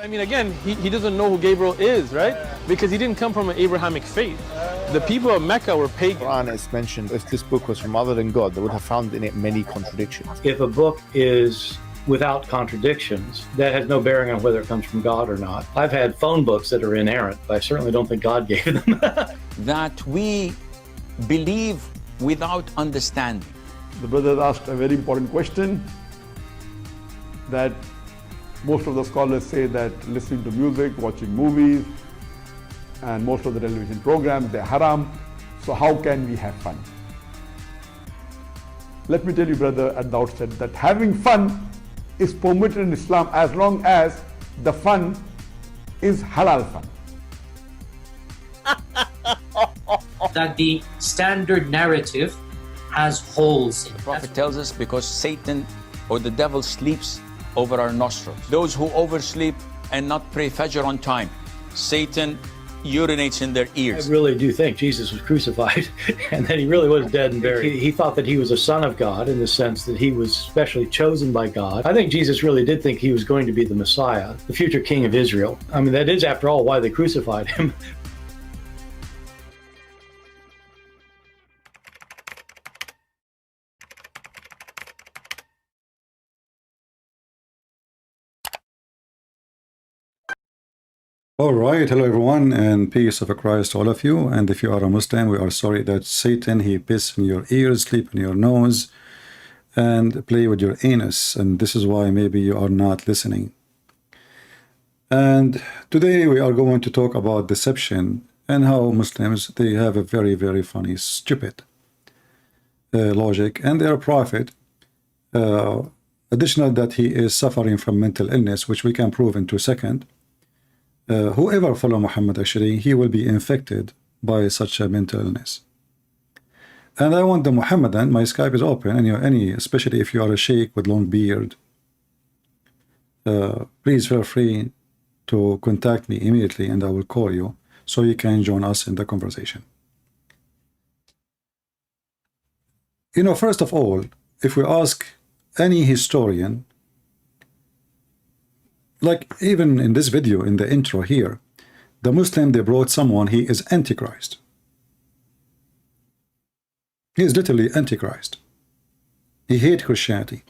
I mean, again, he doesn't know who Gabriel is, right? Because he didn't come from an Abrahamic faith. The people of Mecca were pagan. Quran is mentioned, if this book was from other than God, they would have found in it many contradictions. If a book is without contradictions, that has no bearing on whether it comes from God or not. I've had phone books that are inerrant, but I certainly don't think God gave them. That we believe without understanding. The brother asked a very important question, that most of the scholars say that listening to music, watching movies, and most of the television programs, they're haram. So how can we have fun? Let me tell you, brother, at the outset, that having fun is permitted in Islam as long as the fun is halal fun. That the standard narrative has holes in it. The Prophet tells us because Satan or the devil sleeps over our nostrils. Those who oversleep and not pray Fajr on time, Satan urinates in their ears. I really do think Jesus was crucified and that he really was dead and buried. He thought that he was a son of God in the sense that he was specially chosen by God. I think Jesus really did think he was going to be the Messiah, the future king of Israel. I mean, that is, after all, why they crucified him. All right, hello everyone, and peace of Christ to all of you. And if you are a Muslim, we are sorry that Satan, he piss in your ears, sleep in your nose, and play with your anus, and this is why maybe you are not listening. And today we are going to talk about deception and how Muslims, they have a very, very funny, stupid logic, and their prophet, additional that he is suffering from mental illness, which we can prove in 2 seconds. Whoever follow Muhammad, actually, he will be infected by such a mental illness. And I want the Muhammadan, my Skype is open, especially if you are a sheikh with long beard, please feel free to contact me immediately and I will call you so you can join us in the conversation. You know, first of all, if we ask any historian, like even in this video, in the intro here, the Muslim, they brought someone, he is Antichrist. He is literally Antichrist. He hates Christianity.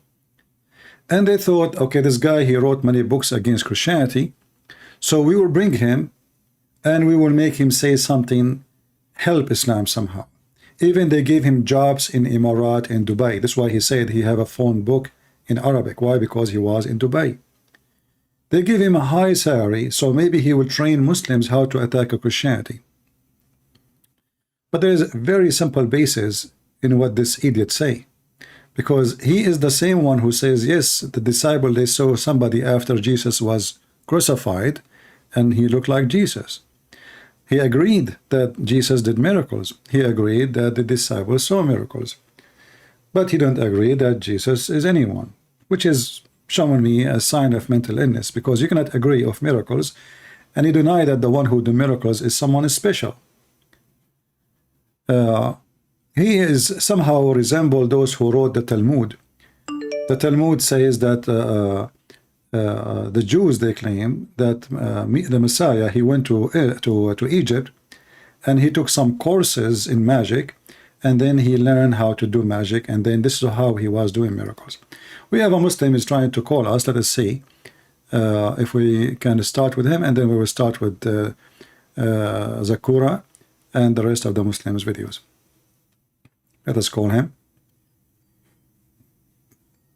And they thought, okay, this guy, he wrote many books against Christianity, so we will bring him and we will make him say something, help Islam somehow. Even they gave him jobs in Emirat and Dubai. That's why he said he have a phone book in Arabic. Why? Because he was in Dubai. They give him a high salary, so maybe he will train Muslims how to attack Christianity. But there is a very simple basis in what this idiot say, because he is the same one who says, yes, the disciple, they saw somebody after Jesus was crucified, and he looked like Jesus. He agreed that Jesus did miracles. He agreed that the disciples saw miracles. But he don't agree that Jesus is anyone, which is showing me a sign of mental illness, because you cannot agree of miracles and you deny that the one who do miracles is someone special. He is somehow resemble those who wrote the Talmud. The Talmud says that the Jews, they claim that the Messiah, he went to Egypt and he took some courses in magic, and then he learned how to do magic, and then this is how he was doing miracles. We have a Muslim is trying to call us. Let us see if we can start with him, and then we will start with Zakura and the rest of the Muslims' videos. Let us call him,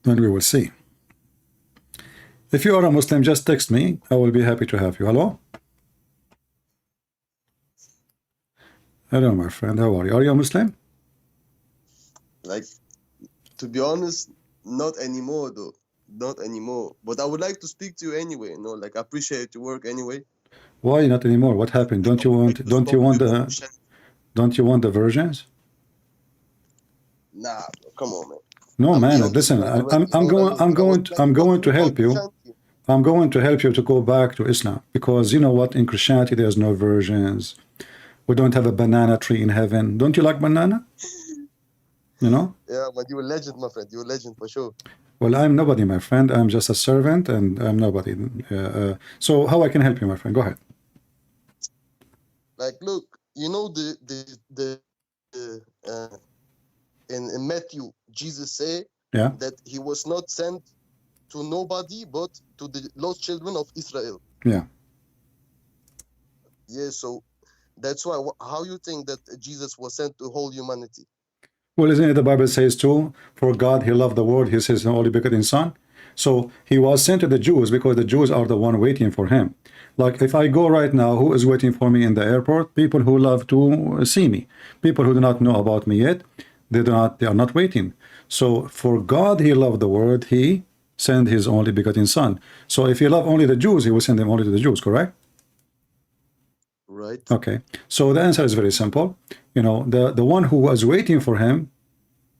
and we will see. If you are a Muslim, just text me. I will be happy to have you. Hello? Hello, my friend. How are you? Are you a Muslim? Like, to be honest, not anymore though. Not anymore. But I would like to speak to you anyway, you know, like I appreciate your work anyway. Why not anymore? What happened? Don't you want the versions? Nah, come on, man. No, man, listen, I'm going to help you. I'm going to help you to go back to Islam, because you know what, in Christianity there's no versions. We don't have a banana tree in heaven. Don't you like banana? You know? Yeah, but you're a legend, my friend. You're a legend for sure. Well, I'm nobody, my friend. I'm just a servant, and I'm nobody. So how I can help you, my friend? Go ahead. Like, look, you know in Matthew, Jesus say Yeah. that he was not sent to nobody but to the lost children of Israel. Yeah. Yeah, so that's why. How you think that Jesus was sent to whole humanity? Well, isn't it the Bible says too, for God he loved the world, he says, the only begotten son. So he was sent to the Jews because the Jews are the one waiting for him. Like if I go right now, who is waiting for me in the airport? People who love to see me. People who do not know about me yet, they are not waiting. So for God he loved the world, he sent his only begotten son. So if he loved only the Jews, he will send them only to the Jews, correct? Right. Okay. So the answer is very simple. You know, the one who was waiting for him,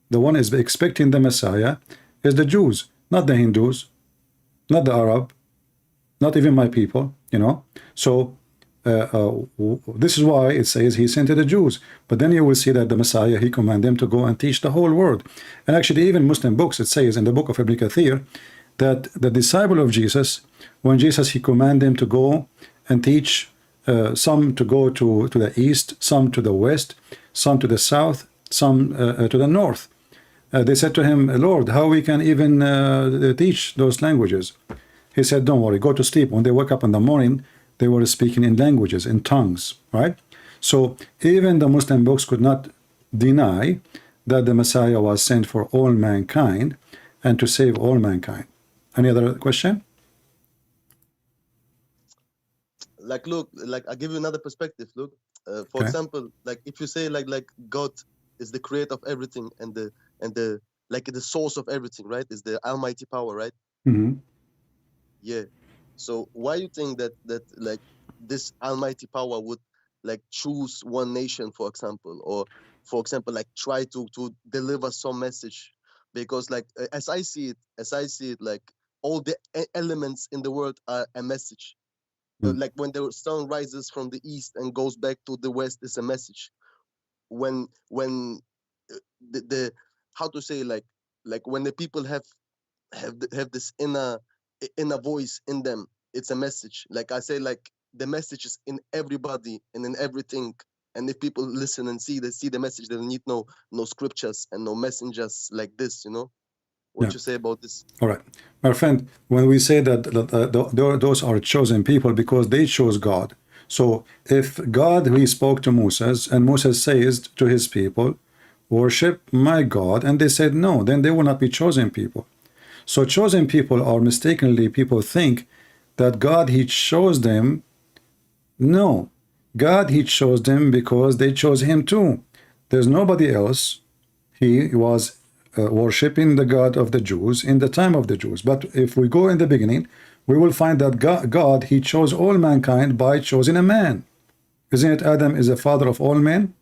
the one is expecting the Messiah, is the Jews, not the Hindus, not the Arab, not even my people, you know. So this is why it says he sent to the Jews. But then you will see that the Messiah, he commanded them to go and teach the whole world. And actually even Muslim books, it says in the book of Ibn Kathir that the disciple of Jesus, when Jesus, he commanded them to go and teach, some to go to the east, some to the west, some to the south, some to the north. They said to him, Lord, how we can even teach those languages? He said, don't worry, go to sleep. When they woke up in the morning, they were speaking in languages, in tongues, right? So even the Muslim books could not deny that the Messiah was sent for all mankind and to save all mankind. Any other question? Like, look, like I give you another perspective. Look, for example, like if you say like God is the creator of everything and the like the source of everything, right? Is the almighty power, right? Mm-hmm. Yeah. So why you think that like this almighty power would like choose one nation, for example, or for example, like try to deliver some message? Because like as I see it, like all the elements in the world are a message. Like when the sun rises from the east and goes back to the west, is a message. When the how to say like when the people have this inner voice in them, it's a message. Like I say, like the message is in everybody and in everything. And if people listen and see the message, they don't need no scriptures and no messengers like this, you know. What you say about this? All right, my friend, when we say that those are chosen people because they chose God. So if God, he spoke to Moses and Moses says to his people, worship my God, and they said no, then they will not be chosen people. So chosen people are mistakenly, people think that God, he chose them. No, God, he chose them because they chose him too. There's nobody else. He was worshipping the God of the Jews in the time of the Jews. But if we go in the beginning, we will find that God, he chose all mankind by choosing a man. Isn't it Adam is the father of all men?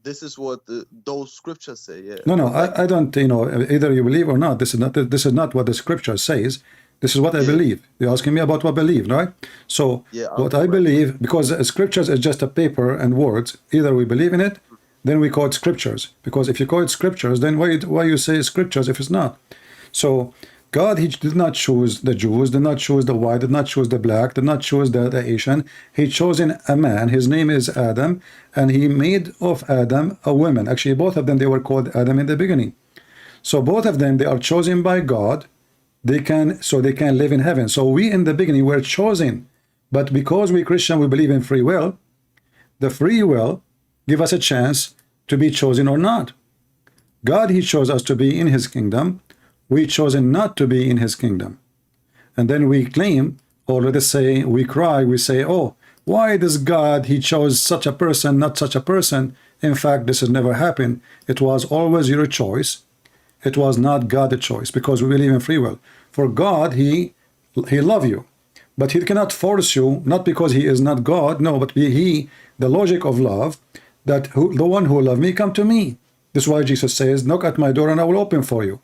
This is what those scriptures say. Yeah. No, I don't. You know, either you believe or not. This is not what the scripture says. This is what I believe. You're asking me about what I believe, right? So what I believe, because scriptures is just a paper and words. Either we believe in it, then we call it scriptures. Because if you call it scriptures, then why you say scriptures if it's not? So God, he did not choose the Jews, did not choose the white, did not choose the black, did not choose the Asian. He chosen a man. His name is Adam, and he made of Adam a woman. Actually, both of them, they were called Adam in the beginning. So both of them, they are chosen by God. They can live in heaven. So we in the beginning were chosen, but because we Christian, we believe in free will. The free will give us a chance to be chosen or not. God, he chose us to be in his kingdom. We chosen not to be in his kingdom. And then we claim, or let us say, we cry, we say, oh, why does God, he chose such a person, not such a person? In fact, this has never happened. It was always your choice. It was not God's choice, because we believe in free will. For God, he loves you, but he cannot force you, not because he is not God, no, but the logic of love, that the one who loves me, come to me. This is why Jesus says, knock at my door and I will open for you.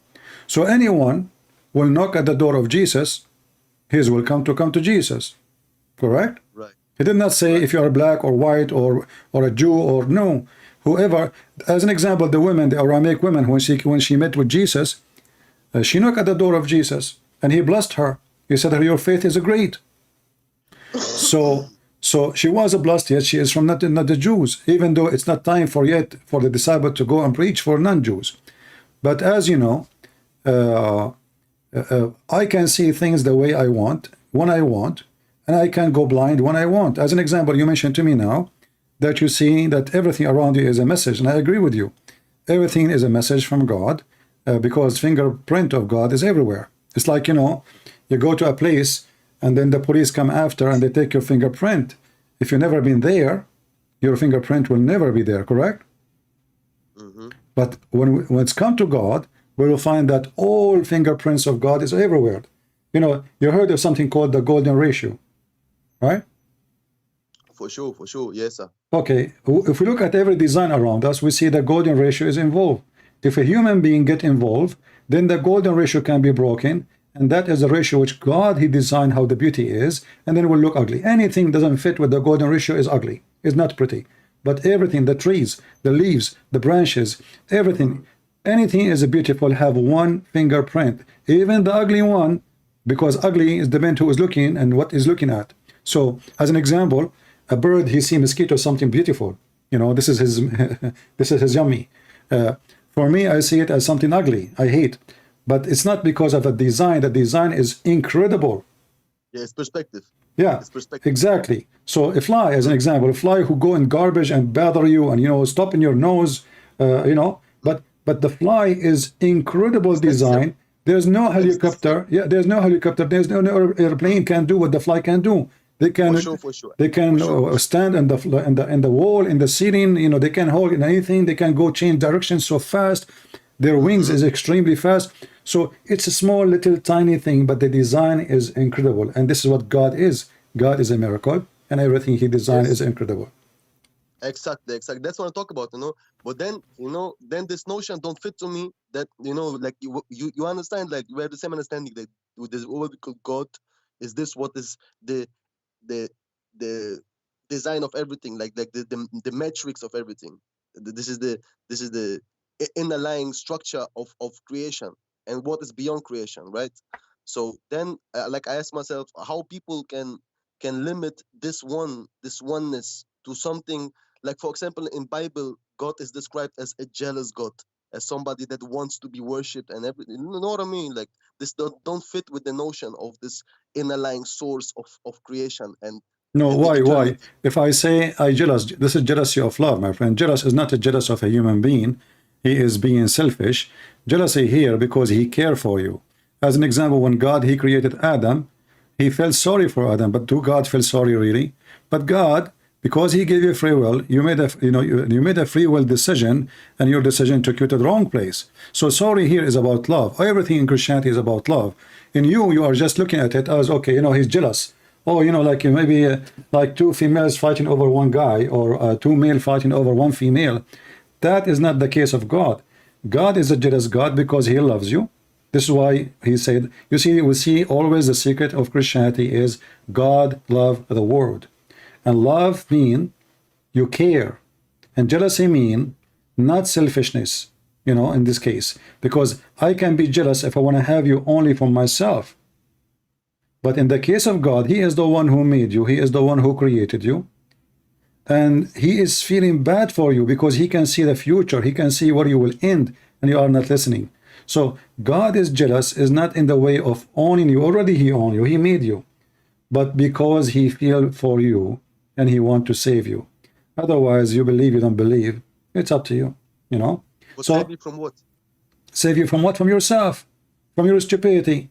So anyone will knock at the door of Jesus, his will come to Jesus. Correct? Right. He did not say if you are black or white or a Jew or no. Whoever, as an example, the women, the Aramaic women, when she met with Jesus, She knocked at the door of Jesus, and he blessed her. He said, your faith is great. So she was blessed, yet she is from not the Jews, even though it's not time for yet for the disciple to go and preach for non-Jews. But as you know, I can see things the way I want, when I want, and I can go blind when I want. As an example, you mentioned to me now that you see that everything around you is a message, and I agree with you. Everything is a message from God, because fingerprint of God is everywhere. It's like, you know, you go to a place and then the police come after and they take your fingerprint. If you've never been there, your fingerprint will never be there, correct? But when it's come to God, we will find that all fingerprints of God is everywhere. You know, you heard of something called the golden ratio, right? For sure, yes, sir. Okay, if we look at every design around us, we see the golden ratio is involved. If a human being get involved, then the golden ratio can be broken, and that is the ratio which God, he designed how the beauty is, and then it will look ugly. Anything doesn't fit with the golden ratio is ugly, is not pretty. But everything, the trees, the leaves, the branches, everything, anything is beautiful, have one fingerprint. Even the ugly one, because ugly is depend who is looking and what is looking at. So, as an example, a bird, he see mosquito, something beautiful. You know, this is his this is his yummy. For me, I see it as something ugly. I hate. But it's not because of a design. The design is incredible. Yeah, it's perspective. Yeah, it's perspective. Exactly. So a fly, as an example, a fly who go in garbage and bother you and, you know, stop in your nose, you know, but the fly is incredible design. There's no helicopter. Yeah, there's no helicopter. There's no airplane can do what the fly can do. They can, for sure. They can stand in the wall, in the ceiling. You know, they can hold in anything. They can go change direction so fast. Their wings is extremely fast. So it's a small, little, tiny thing, but the design is incredible. And this is what God is. God is a miracle, and everything he designed is incredible. Exactly. That's what I talk about, you know. But then, you know, then this notion don't fit to me that, you know, like you understand, like we have the same understanding that with this what we call God is this what is the design of everything, like the metrics of everything. This is the underlying structure of creation and what is beyond creation, right? So then, like I ask myself, how people can limit this oneness to something. Like, for example, in Bible, God is described as a jealous God, as somebody that wants to be worshipped and everything. You know what I mean? Like, this don't fit with the notion of this underlying source of creation. And no, why? If I say I jealous, this is jealousy of love, my friend. Jealous is not a jealous of a human being. He is being selfish. Jealousy here because he cared for you. As an example, when God, he created Adam, he felt sorry for Adam, but do God feel sorry really? But God, because he gave you free will, you made a you made a free will decision, and your decision took you to the wrong place. So sorry here is about love. Everything in Christianity is about love. In you are just looking at it as, okay, you know, he's jealous. Oh, you know, like maybe like two females fighting over one guy, or two male fighting over one female. That is not the case of God. God is a jealous God because he loves you. This is why he said, you see, we see always the secret of Christianity is God loved the world. And love mean you care. And jealousy mean not selfishness, you know, in this case. Because I can be jealous if I want to have you only for myself. But in the case of God, he is the one who made you. He is the one who created you. And he is feeling bad for you because he can see the future. He can see where you will end, and you are not listening. So God is jealous is not in the way of owning you. Already he owned you. He made you. But because he feels for you and he wants to save you. Otherwise, you believe, you don't believe. It's up to you, you know. But so save you from what? Save you from what? From yourself. From your stupidity.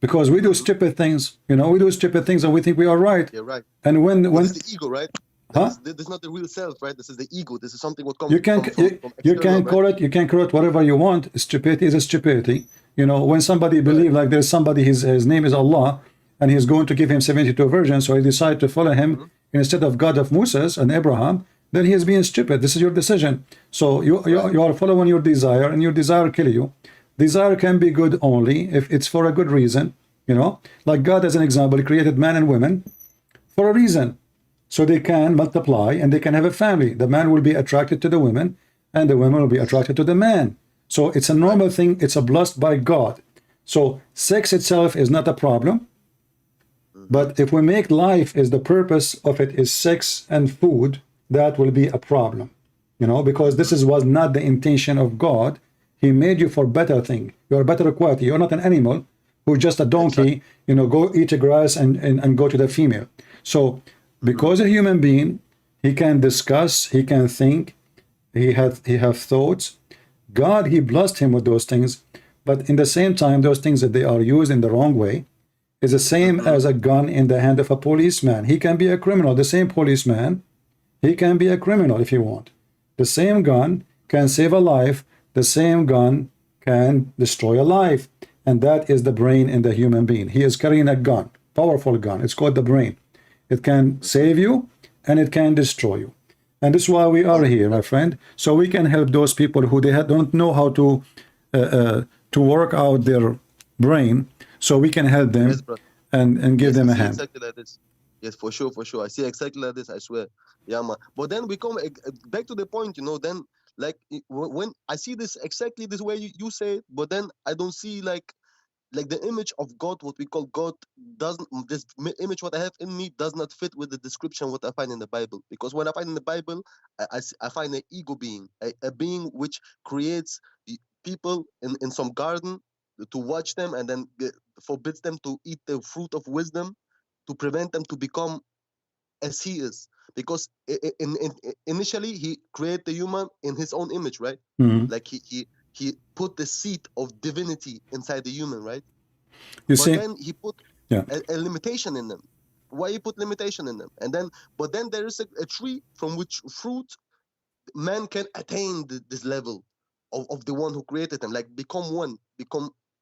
Because we do stupid things. You know, we do stupid things and we think we are right. You're right. And when this is the ego, right? Huh? This is not the real self, right? This is the ego. This is something what comes you can call it, you can call it whatever you want. Stupidity is a stupidity. You know, when somebody believes like there's somebody, his name is Allah, and he's going to give him 72 virgins, so he decided to follow him instead of God of Moses and Abraham, then he is being stupid. This is your decision. So you are following your desire, and your desire kill you. Desire can be good only if it's for a good reason. You know, like God, as an example, he created man and women for a reason. So they can multiply and they can have a family. The man will be attracted to the women and the women will be attracted to the man. So it's a normal thing. It's a blessed by God. So sex itself is not a problem. But if we make life is the purpose of it is sex and food, that will be a problem. You know, because this was not the intention of God. He made you for better thing. You're a better quality. You're not an animal who's just a donkey, you know, go eat a grass and go to the female. So because a human being, he can discuss, he can think, he have thoughts. God, he blessed him with those things. But in the same time, those things that they are used in the wrong way is the same as a gun in the hand of a policeman. He can be a criminal. The same policeman, he can be a criminal if you want. The same gun can save a life. The same gun can destroy a life. And that is the brain in the human being. He is carrying a gun, powerful gun. It's called the brain. It can save you and it can destroy you. And this is why we are here, my friend. So we can help those people who don't know how to work out their brain. So we can help them and give them a hand. Exactly like this. Yes, for sure, for sure. I see exactly like this, I swear. Yeah, man. But then we come back to the point, you know, then like when I see this exactly this way you say it, but then I don't see like the image of God, what we call God, doesn't, this image what I have in me does not fit with the description what I find in the Bible. Because when I find in the Bible, I find an ego being, a being which creates people in some garden to watch them and then forbids them to eat the fruit of wisdom, to prevent them to become as he is. Because initially he created the human in his own image, right? Like he put the seed of divinity inside the human, right? You but see, then he put a limitation in them. Why he put limitation in them? And then, but then there is a tree from which fruit man can attain this level of the one who created them, like become one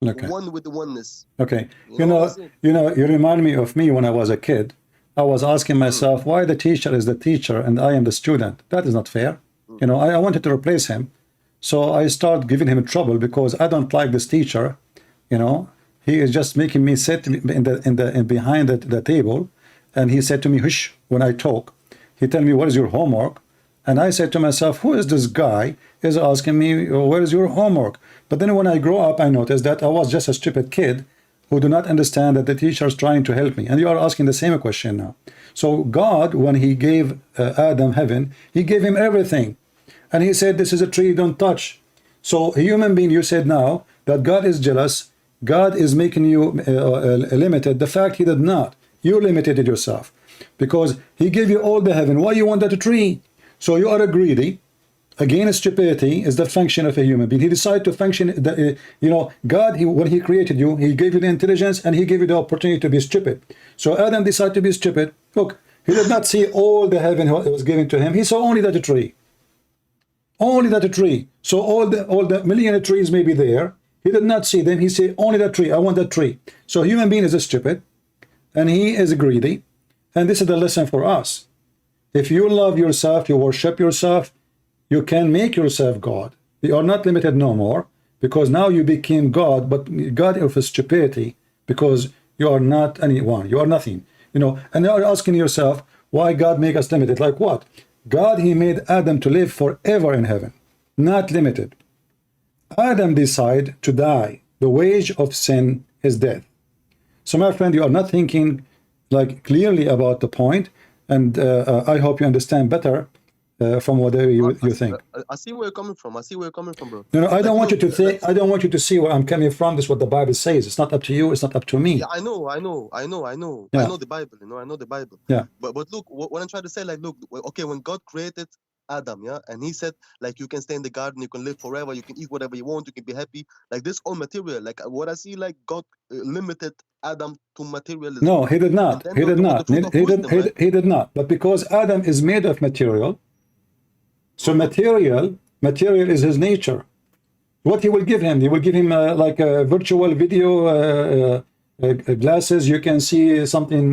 with the oneness. Okay, you remind me of me when I was a kid. I was asking myself why the teacher is the teacher and I am the student. That is not fair. You know, I wanted to replace him. So I start giving him trouble because I don't like this teacher. You know, he is just making me sit in behind the table, and he said to me, "Hush!" When I talk, he tell me, "What is your homework?" And I said to myself, "Who is this guy? Is asking me, where is your homework?" But then when I grow up, I noticed that I was just a stupid kid who do not understand that the teacher is trying to help me. And you are asking the same question now. So God, when he gave Adam heaven, he gave him everything. And he said, this is a tree, don't touch. So a human being, you said now that God is jealous. God is making you limited. The fact he did not. You limited yourself. Because he gave you all the heaven. Why you want that tree? So you are a greedy. Again, stupidity is the function of a human being. He decided to function, you know, God, when he created you, he gave you the intelligence and he gave you the opportunity to be stupid. So Adam decided to be stupid. Look, he did not see all the heaven that was given to him. He saw only that tree. Only that tree. So all the million of trees may be there. He did not see them. He said, only that tree. I want that tree. So human being is stupid and he is greedy. And this is the lesson for us. If you love yourself, you worship yourself, you can make yourself God. You are not limited no more, because now you became God, but God of stupidity, because you are not anyone. You are nothing. You know, and you are asking yourself, why God make us limited? Like what? God, he made Adam to live forever in heaven, not limited. Adam decided to die. The wage of sin is death. So my friend, you are not thinking like clearly about the point, and I hope you understand better from whatever you think. I see where you're coming from. I see where you're coming from, bro. No, I don't want you to think. I don't want you to see where I'm coming from. This is what the Bible says. It's not up to you. It's not up to me. Yeah, I know. Yeah. I know the Bible. You know, I know the Bible. Yeah. But look, what I'm trying to say, like, look, okay, when God created Adam, yeah, and he said, like, you can stay in the garden, you can live forever, you can eat whatever you want, you can be happy. Like this all material. Like what I see, like God limited Adam to materialism. No, he did not. He did not. He did not. But because Adam is made of material, so material is his nature. What he will give him? He will give him like a virtual video glasses. You can see something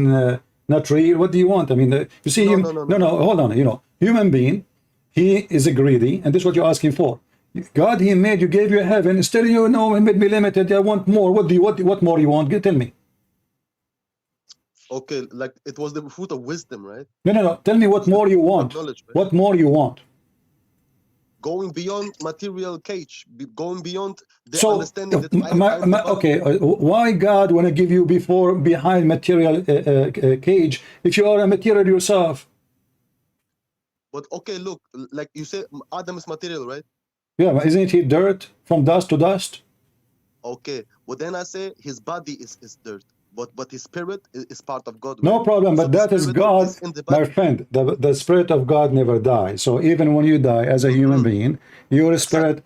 not real. What do you want? I mean, you see him. No, hold on. You know, human being, he is a greedy, and this is what you're asking for. God, he made you, gave you heaven. Still, you know, he made me limited. I want more. What more you want? Tell me. Okay, like it was the fruit of wisdom, right? No. Tell me what more you want. Knowledge, right? What more you want? going beyond material cage, going beyond the So, understanding that I am the body. okay, why God want to give you behind material cage if you are a material yourself? But okay, look, like you say, Adam is material, right? Yeah, but isn't he dirt from dust to dust? Okay, well then I say his body is dirt, but his spirit is part of God. No right? problem, So but the that is spirit God, is in the my body. friend. The spirit of God never dies. So even when you die as a human being, your spirit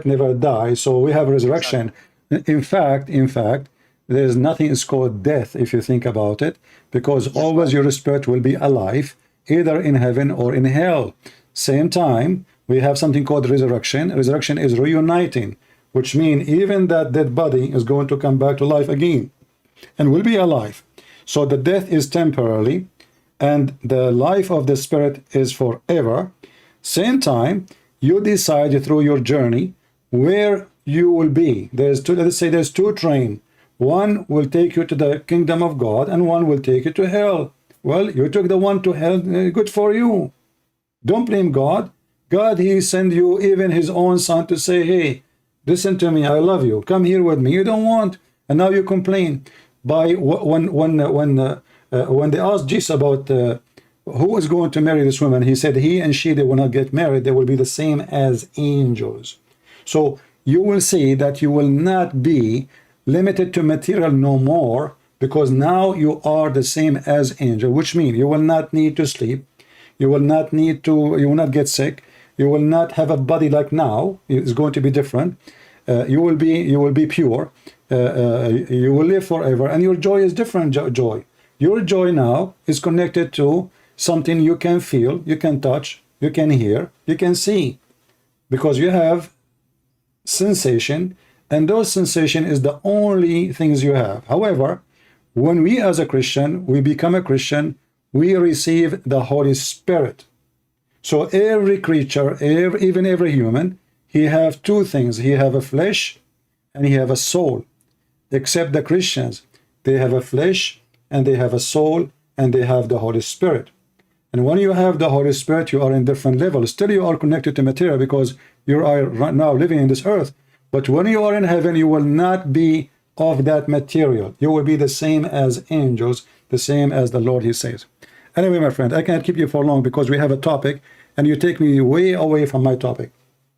never dies. So we have resurrection. In fact, there is nothing is called death if you think about it, because always your spirit will be alive, either in heaven or in hell. Same time, we have something called resurrection. Resurrection is reuniting, which means even that dead body is going to come back to life again and will be alive. So the death is temporarily and the life of the spirit is forever. Same time, you decide through your journey where you will be. There's two, let's say there's two trains. One will take you to the kingdom of God and one will take you to hell. Well, you took the one to hell, good for you. Don't blame God. God, he sent you even his own son to say, hey, listen to me, I love you, come here with me. You don't want, and now you complain. By when they asked Jesus about who is going to marry this woman, he said he and she, they will not get married, they will be the same as angels. So you will see that you will not be limited to material no more, because now you are the same as angel, which means you will not need to sleep, you will not get sick, you will not have a body like now. It's going to be different. You will be pure. You will live forever, and your joy is different joy. Your joy now is connected to something you can feel, you can touch, you can hear, you can see, because you have sensation, and those sensation is the only things you have. However, when we as a Christian, we become a Christian, we receive the Holy Spirit. So every creature, even every human, he have two things. He have a flesh and he have a soul. Except the Christians, they have a flesh and they have a soul and they have the Holy Spirit. And when you have the Holy Spirit, you are in different levels. Still you are connected to material because you are right now living in this earth. But when you are in heaven, you will not be of that material. You will be the same as angels, the same as the Lord, he says. Anyway, my friend, I can't keep you for long because we have a topic and you take me way away from my topic.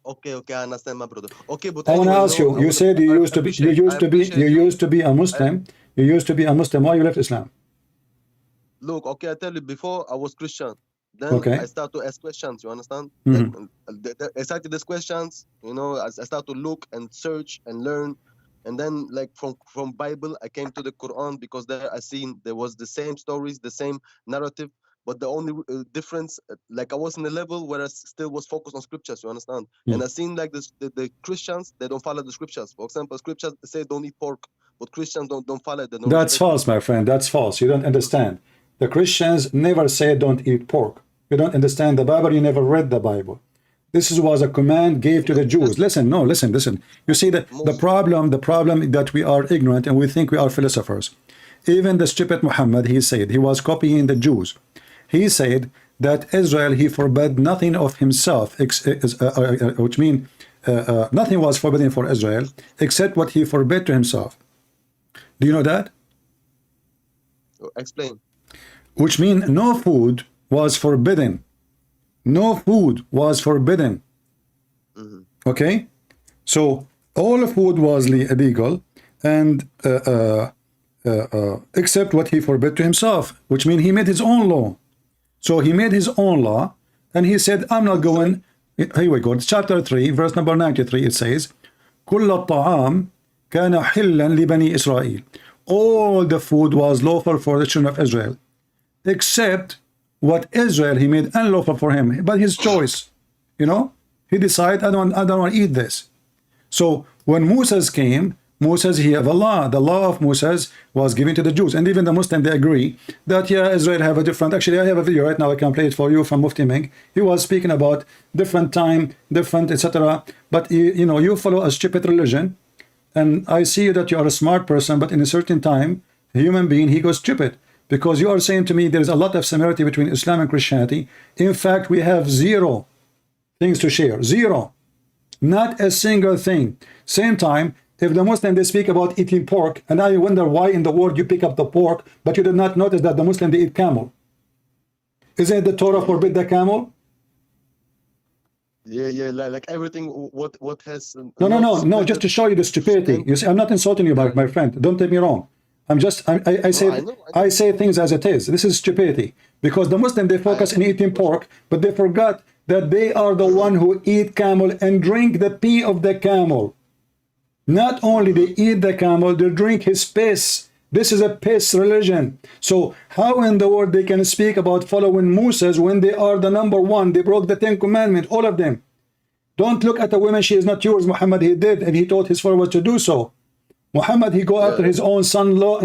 Okay, I understand, my brother. Okay, but I want to anyway, ask you. You said you used to be a Muslim. You used to be a Muslim. Why you left Islam? Look, okay, I tell you, before I was Christian. Then Okay. I start to ask questions. You understand? Mhm. Like, exactly these questions. You know, I start to look and search and learn. And then, like from Bible, I came to the Quran because there I seen there was the same stories, the same narrative, but the only difference, like I was in a level where I still was focused on scriptures. You understand? And I seen like this, the Christians, they don't follow the scriptures. For example, scriptures say don't eat pork, but Christians don't follow it. They don't That's respect false, my friend. That's false. You don't understand. The Christians never say don't eat pork. You don't understand the Bible. You never read the Bible. This was a command gave to the Jews. Listen. You see the problem that we are ignorant and we think we are philosophers. Even the stupid Mohammed, he said, he was copying the Jews. He said that Israel, he forbade nothing of himself, which means nothing was forbidden for Israel except what he forbade to himself. Do you know that? Explain. Which means no food was forbidden. No food was forbidden. Okay? So all food was illegal and except what he forbade to himself, which means he made his own law. So he made his own law and he said, I'm not going. Here we go. It's chapter 3, verse number 93. It says, كل الطعام كان حلا لبني إسرائيل. All the food was lawful for the children of Israel, except what Israel he made unlawful for him, but his choice. You know, he decided, I don't want to eat this. So when Moses came, Moses, he have a law. The law of Moses was given to the Jews, and even the Muslims, they agree that yeah, Israel have a different. Actually, I have a video right now. I can play it for you from Mufti Menk. He was speaking about different time, different etc. But you know, you follow a stupid religion, and I see that you are a smart person, but in a certain time, a human being, he goes stupid. Because you are saying to me there is a lot of similarity between Islam and Christianity. In fact, we have zero things to share. Zero. Not a single thing. Same time, if the Muslim they speak about eating pork, and I wonder why in the world you pick up the pork, but you did not notice that the Muslim they eat camel. Isn't the Torah forbid the camel? Yeah, like everything. What has? No. Just to show you the stupidity. You see, I'm not insulting you, my friend. Don't take me wrong. I'm just I say I say things as it is. This is stupidity because the Muslim they focus on eating pork, but they forgot that they are the one who eat camel and drink the pee of the camel. Not only they eat the camel, they drink his piss. This is a piss religion. So how in the world they can speak about following Moses when they are the number one? They broke the 10 commandments, all of them. Don't look at a woman, she is not yours. Muhammad, he did, and he taught his followers to do so. Muhammad, he go after his own son-in-law,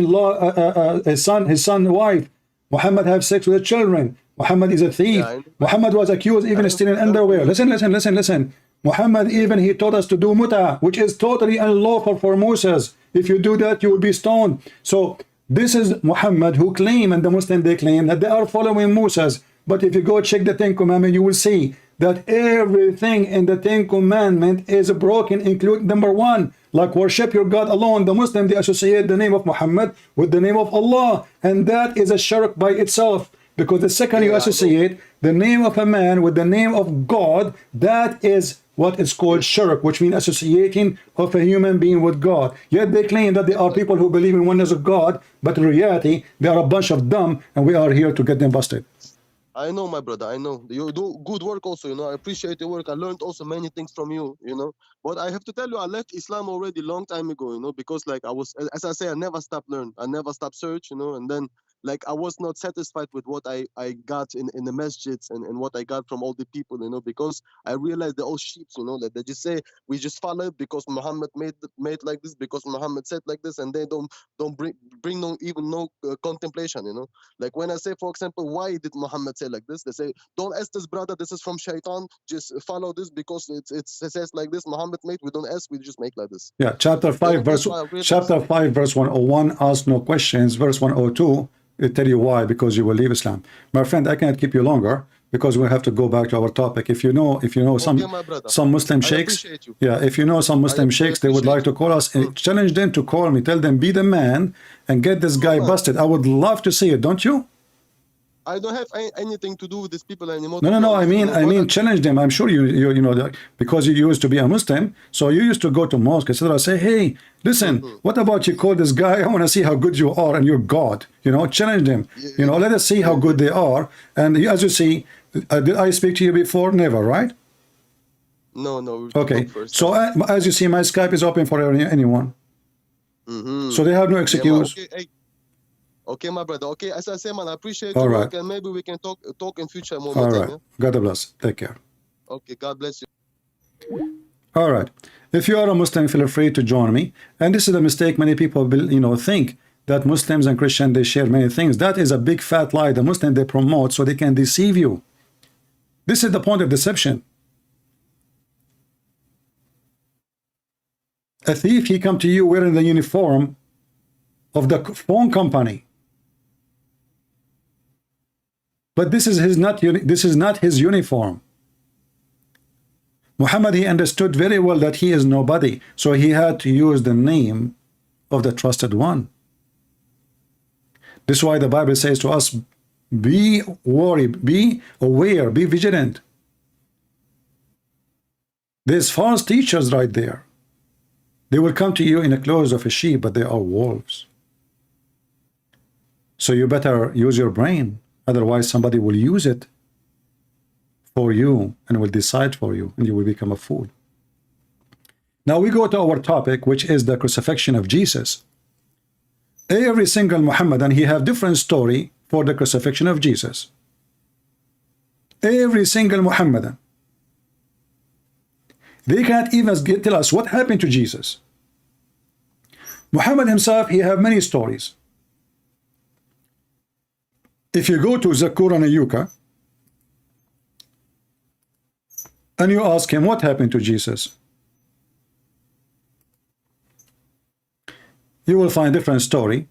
his son wife. Muhammad have sex with the children. Muhammad is a thief. Muhammad was accused even stealing underwear. Listen. Muhammad even he taught us to do mut'ah, which is totally unlawful for Moses. If you do that, you will be stoned. So this is Muhammad who claim, and the Muslim they claim that they are following Moses. But if you go check the 10 commandments, you will see that everything in the 10 commandments is broken, including number 1, like worship your God alone. The Muslim they associate the name of Muhammad with the name of Allah, and that is a shirk by itself. Because the second you associate the name of a man with the name of God, that is what is called shirk, which means associating of a human being with God. Yet they claim that they are people who believe in oneness of God, but in reality, they are a bunch of dumb, and we are here to get them busted. I know, my brother, I know. You do good work also, I appreciate your work. I learned also many things from you, But I have to tell you, I left Islam already long time ago, because like I was, as I say, I never stopped learn. I never stopped search, and then like I was not satisfied with what I got in the masjids and what I got from all the people, because I realized they're all sheep, that they just say we just follow it because Muhammad made like this, because Muhammad said like this, and they don't bring no contemplation, Like when I say, for example, why did Muhammad say like this? They say, don't ask this brother, this is from Shaitan, just follow this because it says like this, Muhammad made, we don't ask, we just make like this. Yeah, chapter 5 verse 101, ask no questions. Verse 102, it tell you why, because you will leave Islam. My friend, I cannot keep you longer because we have to go back to our topic. If you know some Muslim sheikhs, if you know some Muslim sheikhs, they would like to call us, challenge them to call me, tell them be the man and get this guy busted. I would love to see it, don't you? I don't have anything to do with these people anymore. No. I mean, challenge them. I'm sure you know that because you used to be a Muslim, so you used to go to mosque, etc. Say, hey, listen, what about you call this guy? I want to see how good you are, and you're God. Challenge them. Let us see how good they are. And as you see, did I speak to you before? Never, right? No. Okay. So as you see, my Skype is open for anyone. So they have no excuse. Okay, my brother. Okay, as I say, man, I appreciate your work, and maybe we can talk in future more. All right. God bless. Take care. Okay, God bless you. All right. If you are a Muslim, feel free to join me. And this is a mistake many people think that Muslims and Christians they share many things. That is a big fat lie. The Muslim they promote so they can deceive you. This is the point of deception. A thief, he come to you wearing the uniform of the phone company. But this is not his uniform. Muhammad, he understood very well that he is nobody, so he had to use the name of the trusted one. This is why the Bible says to us, be worried, be aware, be vigilant. There's false teachers right there. They will come to you in the clothes of a sheep, but they are wolves. So you better use your brain. Otherwise, somebody will use it for you and will decide for you, and you will become a fool. Now we go to our topic, which is the crucifixion of Jesus. Every single Muhammadan, he have different story for the crucifixion of Jesus. Every single Muhammadan. They can't even tell us what happened to Jesus. Muhammad himself, he have many stories. If you go to Zakir and Ayuka and you ask him what happened to Jesus, you will find different story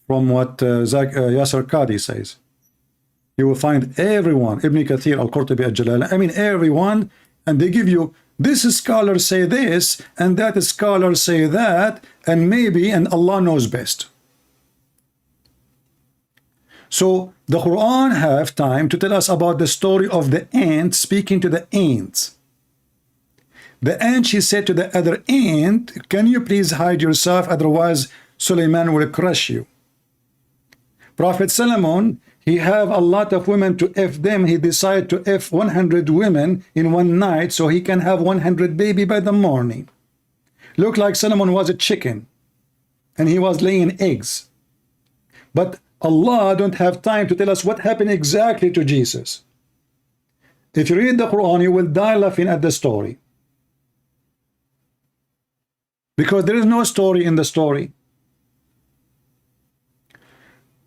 from what Qadhi says. You will find everyone, Ibn Kathir, Al-Qurtubi, Al-Jalala, I mean everyone, and they give you, this scholar say this, and that scholar say that, and maybe, and Allah knows best. So the Quran have time to tell us about the story of the ant speaking to the ants. The ant, she said to the other ant, can you please hide yourself, otherwise Suleiman will crush you. Prophet Solomon, he have a lot of women to F them. He decided to F 100 women in one night so he can have 100 baby by the morning. Looked like Solomon was a chicken and he was laying eggs. But Allah don't have time to tell us what happened exactly to Jesus. If you read the Quran, you will die laughing at the story. Because there is no story in the story.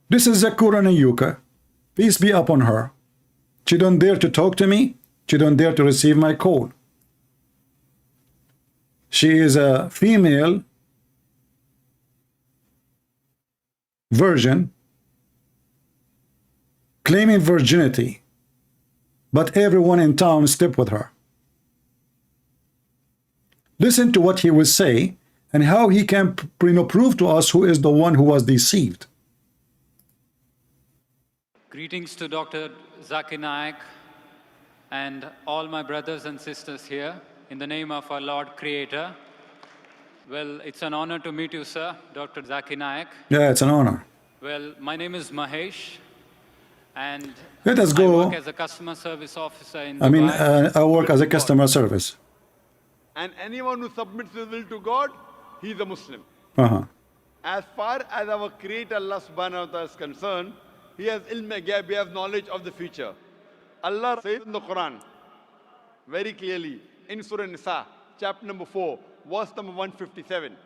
This is Zakir and Yuka. Peace be upon her. She don't dare to talk to me. She don't dare to receive my call. She is a female virgin claiming virginity, but everyone in town slept with her. Listen to what he will say and how he can prove to us who is the one who was deceived. Greetings to Dr. Zakir Naik and all my brothers and sisters here in the name of our Lord Creator. Well, it's an honor to meet you, sir, Dr. Zakir Naik. Yeah, it's an honor. Well, my name is Mahesh, and Let us go. I work as a customer service officer in Dubai. I work as a customer service. And anyone who submits his will to God, he is a Muslim. As far as our Creator Allah subhanahu wa ta'ala is concerned, He has ilm ghaib, He has knowledge of the future. Allah says in the Quran, very clearly, in Surah Nisa, chapter number 4, verse number 157,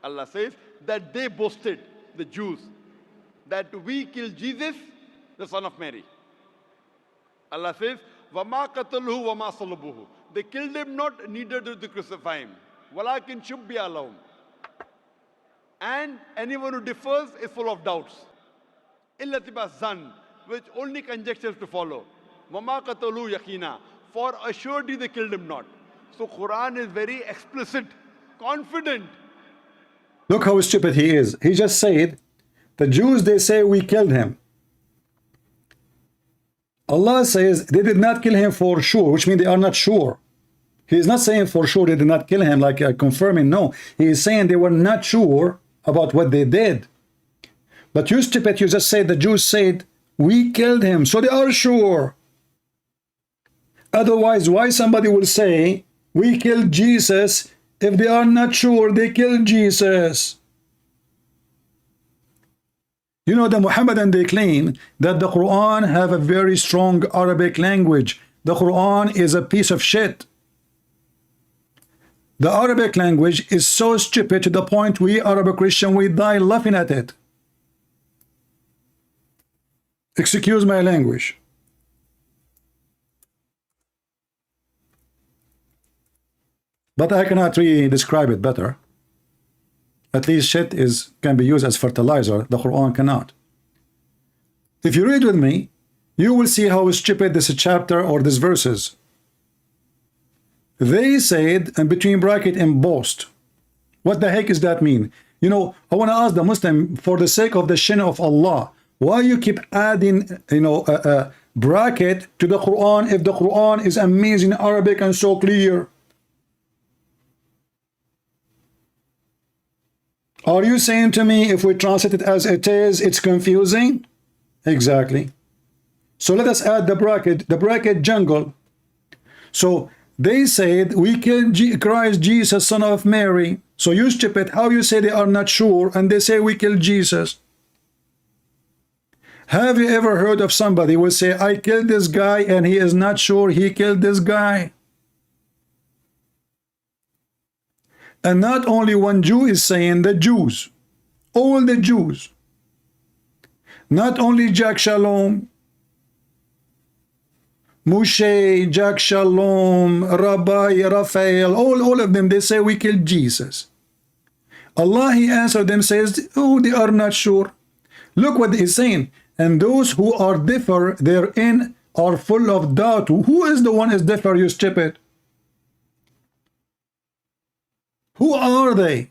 Allah says that they boasted, the Jews, that we killed Jesus, the son of Mary. Allah says, وَمَا قَتَلُهُ وَمَا صَلَبُهُ. They killed him not, neither did they crucify him. وَلَكِنْ شُبِّهَ لَهُمْ. And anyone who differs is full of doubts. إِلَّا zan, which only conjectures to follow. وَمَا قَتَلُهُ يَقِينًا. For assuredly they killed him not. So Quran is very explicit, confident. Look how stupid he is. He just said, the Jews, they say we killed him. Allah says they did not kill him for sure, which means they are not sure. He is not saying for sure they did not kill him, like confirming. No, he is saying they were not sure about what they did. But you stupid, you just said the Jews said we killed him, so they are sure. Otherwise, why somebody will say we killed Jesus if they are not sure they killed Jesus? You know, the Mohammedan, they claim that the Quran have a very strong Arabic language. The Quran is a piece of shit. The Arabic language is so stupid to the point we Arab Christian, we die laughing at it. Excuse my language. But I cannot really describe it better. At least shit can be used as fertilizer. The Quran cannot. If you read with me, you will see how stupid this chapter or this verse is. They said, and between bracket and boast. What the heck does that mean? You know, I want to ask the Muslim, for the sake of the shin of Allah, why you keep adding, you know, a bracket to the Quran if the Quran is amazing Arabic and so clear? Are you saying to me if we translate it as it is, it's confusing? Exactly. So let us add the bracket jungle. So they said we killed Christ Jesus, son of Mary. So you stupid, how you say they are not sure and they say we killed Jesus? Have you ever heard of somebody who will say I killed this guy and he is not sure he killed this guy? And not only one Jew is saying, the Jews, all the Jews, not only Jack Shalom, Moshe, Jack Shalom, Rabbi, Raphael, all of them, they say we killed Jesus. Allah, he answered them, says, oh, they are not sure. Look what he's saying. and those who are differ therein are full of doubt. Who is the one is differ, you stupid? Who are they?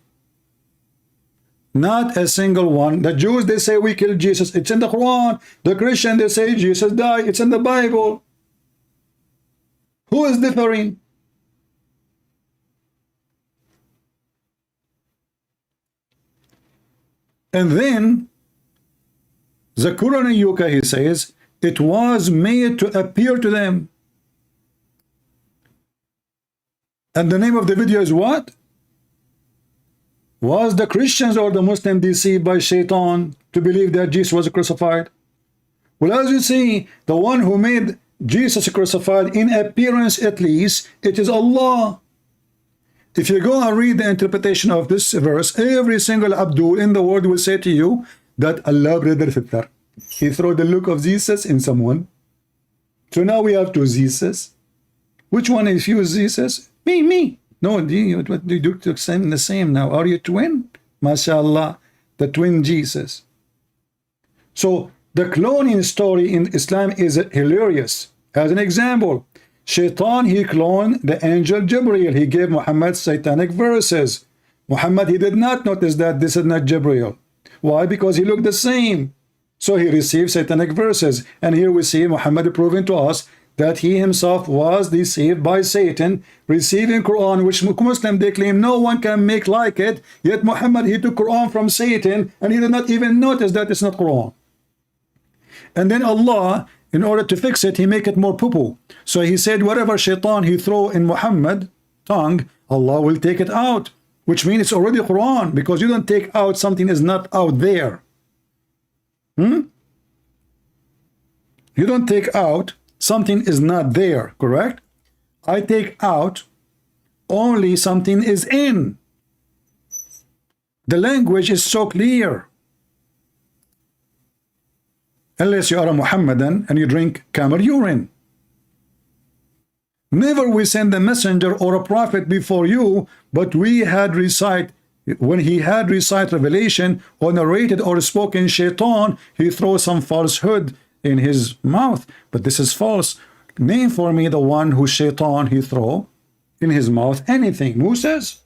Not a single one. The Jews, they say we killed Jesus. It's in the Quran. The Christian, they say Jesus died. It's in the Bible. Who is differing? And then Zakir and Yuka, he says, it was made to appear to them. And the name of the video is what? Was the Christians or the Muslims deceived by Shaitan to believe that Jesus was crucified? Well, as you see, the one who made Jesus crucified, in appearance at least, it is Allah. If you go and read the interpretation of this verse, every single Abdul in the world will say to you that Allah He threw the look of Jesus in someone. So now we have two Jesus. Which one is you, Jesus? Me. No, what do you do to send the same now? Are you twin? MashaAllah, the twin Jesus. So the cloning story in Islam is hilarious. As an example, Shaitan, he cloned the angel Jibreel. He gave Muhammad satanic verses. Muhammad, he did not notice that this is not Jibreel. Why? Because he looked the same. So he received satanic verses. And here we see Muhammad proving to us that he himself was deceived by Satan, receiving Quran, which Muslim they claim no one can make like it. Yet Muhammad, he took Quran from Satan, and he did not even notice that it's not Quran. And then Allah, in order to fix it, he make it more poo-poo. So he said, whatever Shaitan he throw in Muhammad tongue, Allah will take it out, which means it's already Quran, because you don't take out something is not out there. You don't take out something is not there, correct? I take out only something is in. The language is so clear. Unless you are a Muhammadan and you drink camel urine. Never we send a messenger or a prophet before you, but we had recite, when he had recite revelation or narrated or spoken Shaitan, he throws some falsehood in his mouth. But this is false. Name for me the one who Shaitan he throw in his mouth anything. Moses?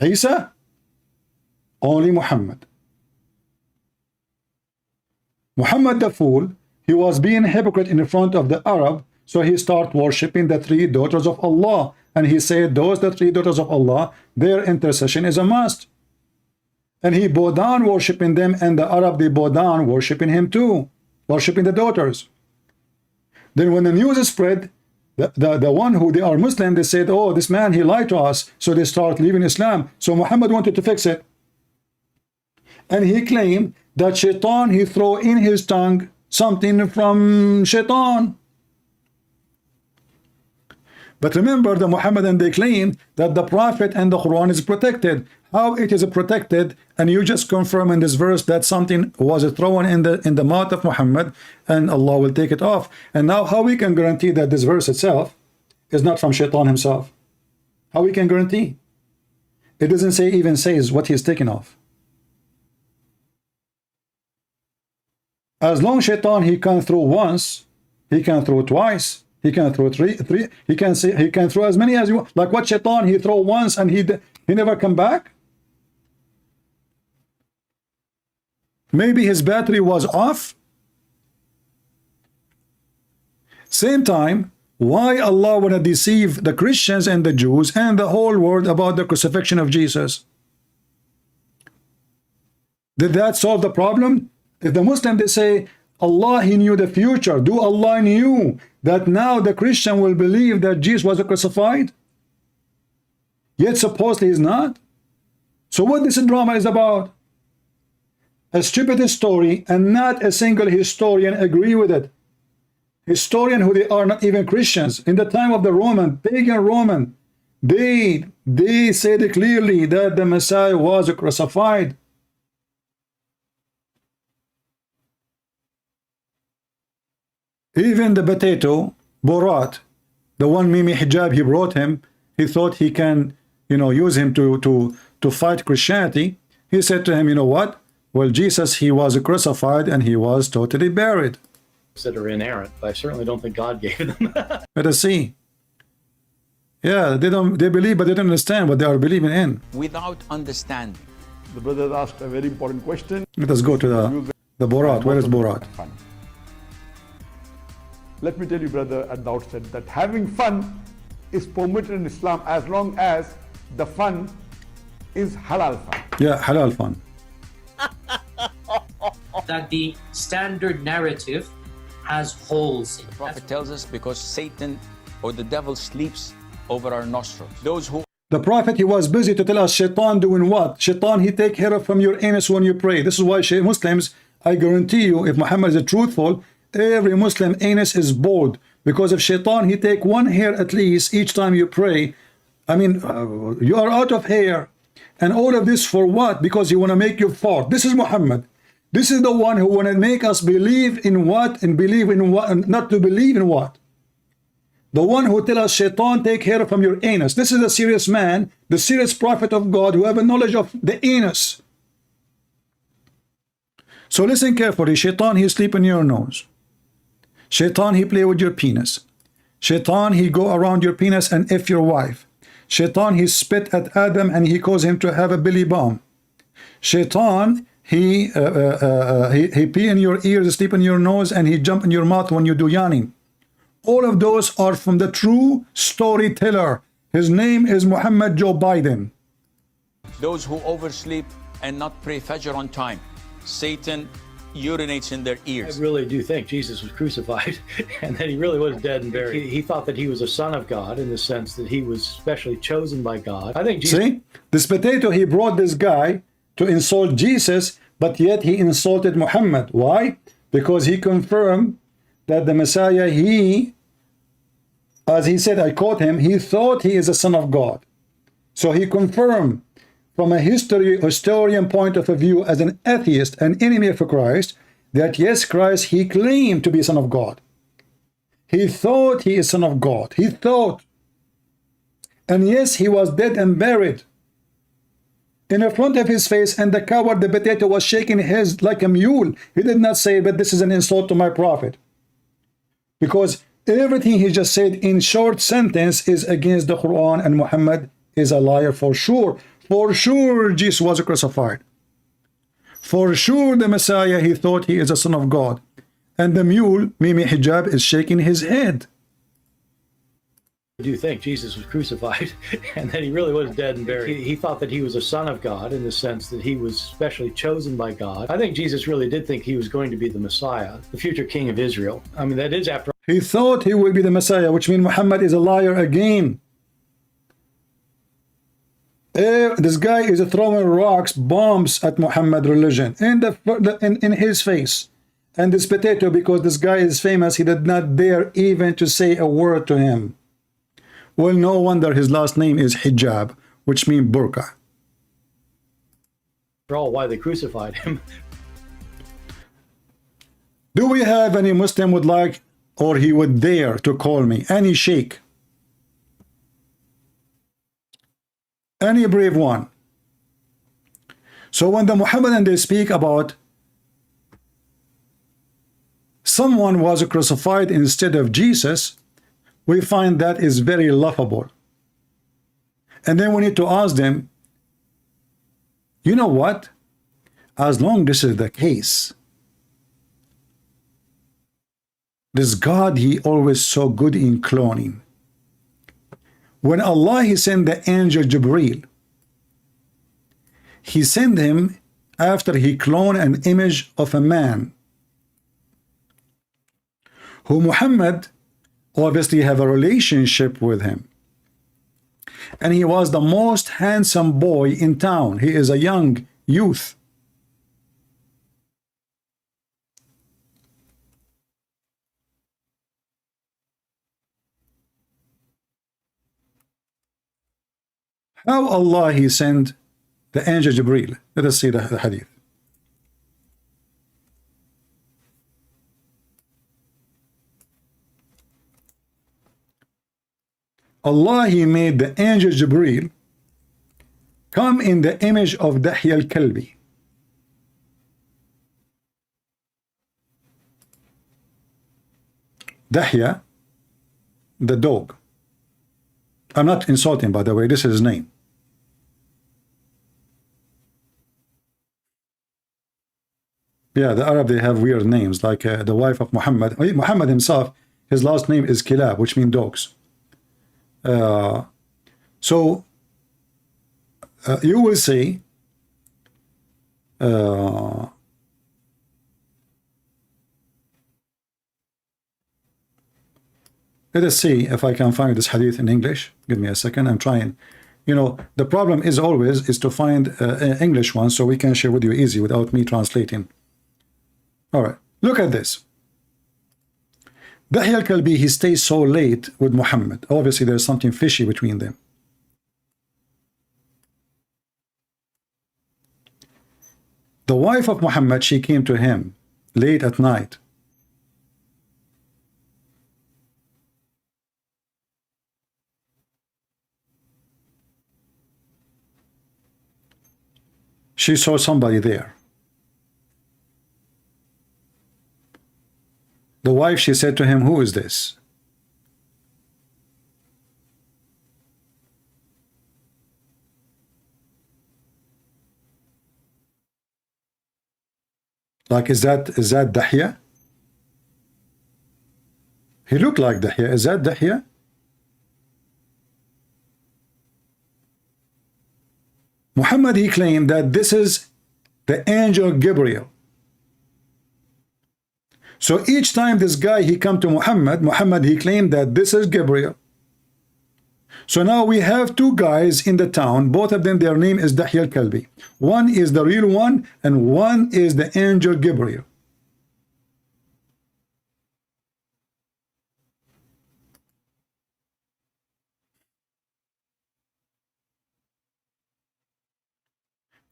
Isa? Only Muhammad. Muhammad the fool, he was being a hypocrite in front of the Arab, so he started worshipping the three daughters of Allah, and he said those the three daughters of Allah, their intercession is a must. And he bowed down worshipping them, and the Arab they bowed down worshipping him too, worshipping the daughters. Then when the news is spread, the one who they are Muslim, they said, oh, this man, he lied to us, so they start leaving Islam. So Muhammad wanted to fix it. And he claimed that Shaitan, he throw in his tongue something from Shaitan. But remember, the Muhammadan, they claim that the Prophet and the Quran is protected. How it is protected? And you just confirm in this verse that something was thrown in the mouth of Muhammad, and Allah will take it off. And now how we can guarantee that this verse itself is not from Shaitan himself? How we can guarantee? It doesn't even says what he's taken off. As long as Shaitan, he can throw once, he can throw twice, he can throw three, he can throw as many as you want. Like what Shaitan, he throw once and he never come back. Maybe his battery was off. Same time, why Allah would have deceived the Christians and the Jews and the whole world about the crucifixion of Jesus? Did that solve the problem? If the Muslim, they say, Allah, he knew the future. Do Allah knew that now the Christian will believe that Jesus was crucified? Yet supposedly he's not. So what this drama is about? A stupid story, and not a single historian agree with it. Historian who they are not even Christians. In the time of the Roman, pagan Roman, they said clearly that the Messiah was crucified. Even the potato, Borat, the one Mimi Hijab he brought him, he thought he can, use him to fight Christianity. He said to him, you know what? Well, Jesus, he was crucified and he was totally buried. That are inerrant, but I certainly don't think God gave them. Let us see. Yeah, they believe, but they don't understand what they are believing in. Without understanding. The brother asked a very important question. Let us go to the Borat. Where is Borat? Let me tell you, brother, at the outset that having fun is permitted in Islam as long as the fun is halal fun. Yeah, halal fun. That the standard narrative has holes in it. The Prophet tells us because Satan or the devil sleeps over our nostrils. Those who The Prophet, he was busy to tell us shaitan doing what? Shaitan, he take hair from your anus when you pray. This is why Muslims, I guarantee you, if Muhammad is truthful, every Muslim anus is bald. Because if shaitan, he take one hair at least each time you pray, I mean, you are out of hair. And all of this for what? Because he want to make you fart. This is Muhammad. This is the one who want to make us believe in what and believe in what and not to believe in what. The one who tell us shaitan take hair from your anus. This is a serious man, the serious prophet of God who have a knowledge of the anus. So listen carefully. Shaitan, he sleep in your nose. Shaitan, he play with your penis. Shaitan, he go around your penis and F your wife. Shaitan, he spit at Adam and he caused him to have a belly bomb. Shaitan, he pee in your ears, sleep in your nose, and he jump in your mouth when you do yawning. All of those are from the true storyteller. His name is Muhammad Joe Biden. Those who oversleep and not pray Fajr on time, Satan urinates in their ears. I really do think Jesus was crucified and that he really was dead and buried. He thought that he was a son of God in the sense that he was specially chosen by God. I think Jesus... See, this potato, he brought this guy to insult Jesus, but yet he insulted Muhammad. Why? Because he confirmed that the Messiah, he, as he said, I quote him, he thought he is a son of God. So he confirmed from a historian point of view as an atheist, an enemy of Christ, that yes, Christ, he claimed to be a son of God. He thought he is son of God. He thought. And yes, he was dead and buried. In the front of his face, and the coward, the potato, was shaking his head like a mule. He did not say, but this is an insult to my prophet. Because everything he just said in short sentence is against the Quran, and Muhammad is a liar for sure. For sure, Jesus was crucified. For sure, the Messiah, he thought he is a son of God. And the mule, Mimi Hijab, is shaking his head. I do think Jesus was crucified and that he really was dead and buried. He thought that he was a son of God in the sense that he was specially chosen by God. I think Jesus really did think he was going to be the Messiah, the future king of Israel. I mean, that is after... He thought he would be the Messiah, which means Muhammad is a liar again. This guy is throwing rocks, bombs at Muhammad religion in his face. And this potato, because this guy is famous, he did not dare even to say a word to him. Well, no wonder his last name is Hijab, which means burqa. After all, why they crucified him. Do we have any Muslim would like, or he would dare to call me, any sheikh? Any brave one? So when the Muhammadan, they speak about someone was crucified instead of Jesus, we find that is very laughable. And then we need to ask them, you know what? As long as this is the case, this God, he always so good in cloning. When Allah, he sent the angel Jibreel, he sent him after he cloned an image of a man who Muhammad obviously have a relationship with him. And he was the most handsome boy in town. He is a young youth. How Allah, he sent the angel Jibreel. Let us see the hadith. Allah, he made the angel Jibreel come in the image of Dahya al-Kalbi. Dahya, the dog. I'm not insulting, by the way, this is his name. Yeah, the Arab, they have weird names, like the wife of Muhammad. Muhammad himself, his last name is Kilab, which means dogs. So you will see let us see if I can find this hadith in English. Give me a second. I'm trying. You know, the problem is always is to find an English one so we can share with you easy without me translating. All right, look at this. Dahya al-Kalbi, he stays so late with Muhammad. Obviously, there's something fishy between them. The wife of Muhammad, she came to him late at night. She saw somebody there. The wife, she said to him, who is this? Like, is that Dahya? He looked like Dahya. Is that Dahya? Muhammad, he claimed that this is the angel Gabriel. So each time this guy, he come to Muhammad, he claimed that this is Gabriel. So now we have two guys in the town, both of them, their name is Dahya al-Kalbi. One is the real one, and one is the angel Gabriel.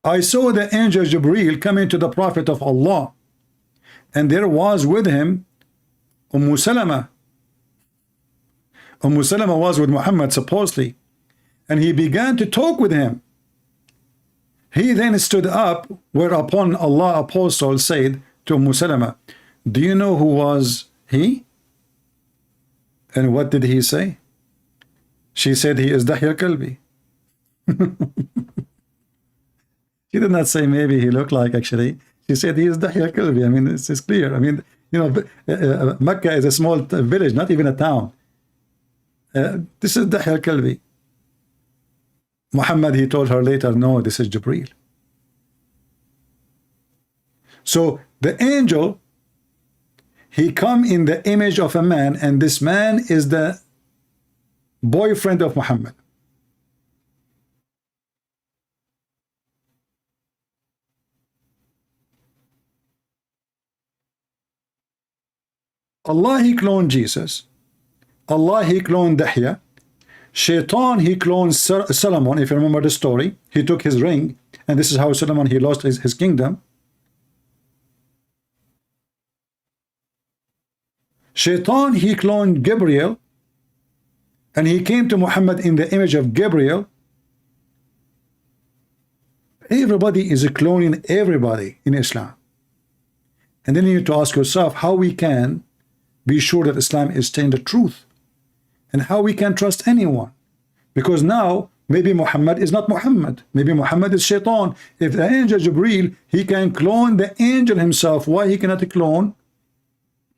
I saw the angel Jibreel coming to the Prophet of Allah, and there was with him Salama. Salama was with Muhammad supposedly, and he began to talk with him. He then stood up, whereupon Allah apostle said to Salama, do you know who was he? And what did he say? She said, he is Dahya al-Kalbi. She did not say maybe he looked like, actually. She said he is Dahya al-Kalbi. I mean, it's clear. I mean, you know, Mecca is a small village, not even a town. This is Dahya al-Kalbi. Muhammad, he told her later, no, this is Jibreel. So the angel, he come in the image of a man, and this man is the boyfriend of Muhammad. Allah, he cloned Jesus. Allah, he cloned Dahya. Shaitan, he cloned Solomon. If you remember the story, he took his ring, and this is how Solomon, he lost his kingdom. Shaitan, he cloned Gabriel, and he came to Muhammad in the image of Gabriel. Everybody is cloning everybody in Islam. And then you need to ask yourself how we can be sure that Islam is saying the truth, and how we can trust anyone. Because now maybe Muhammad is not Muhammad, maybe Muhammad is Shaitan. If the angel Jibreel, he can clone the angel himself, why he cannot clone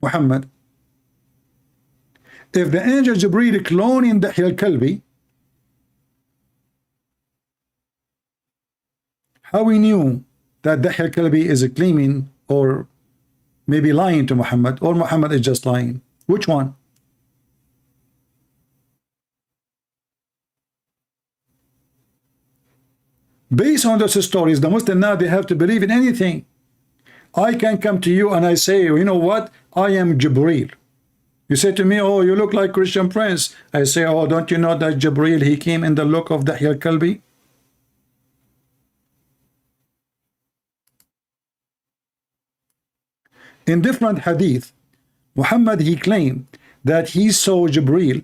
Muhammad? If the angel Jibreel cloning Dahya al-Kalbi, how we knew that Dahya al-Kalbi is claiming or maybe lying to Muhammad, or Muhammad is just lying? Which one? Based on those stories, the Muslim now, they have to believe in anything. I can come to you and I say, you know what, I am Jibreel. You say to me, oh, you look like Christian Prince. I say, oh, don't you know that Jibreel, he came in the look of Dahya al-Kalbi? In different hadith, Muhammad, he claimed that he saw Jibreel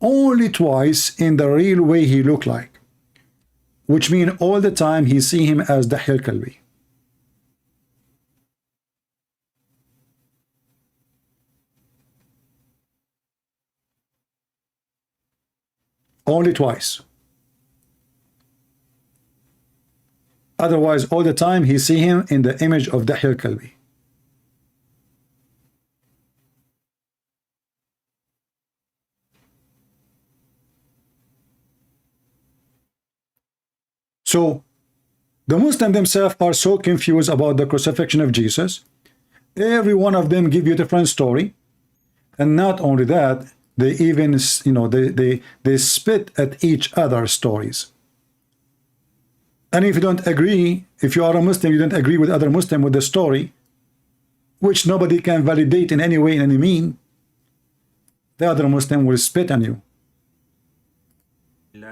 only twice in the real way he looked like, which means all the time he see him as Dahya al-Kalbi. Only twice. Otherwise, all the time he see him in the image of Dahya al-Kalbi. So the Muslims themselves are so confused about the crucifixion of Jesus. Every one of them give you a different story. And not only that, they even, you know, they spit at each other's stories. And if you don't agree, if you are a Muslim, you don't agree with other Muslim with the story, which nobody can validate in any way, in any mean, the other Muslim will spit on you. Yeah.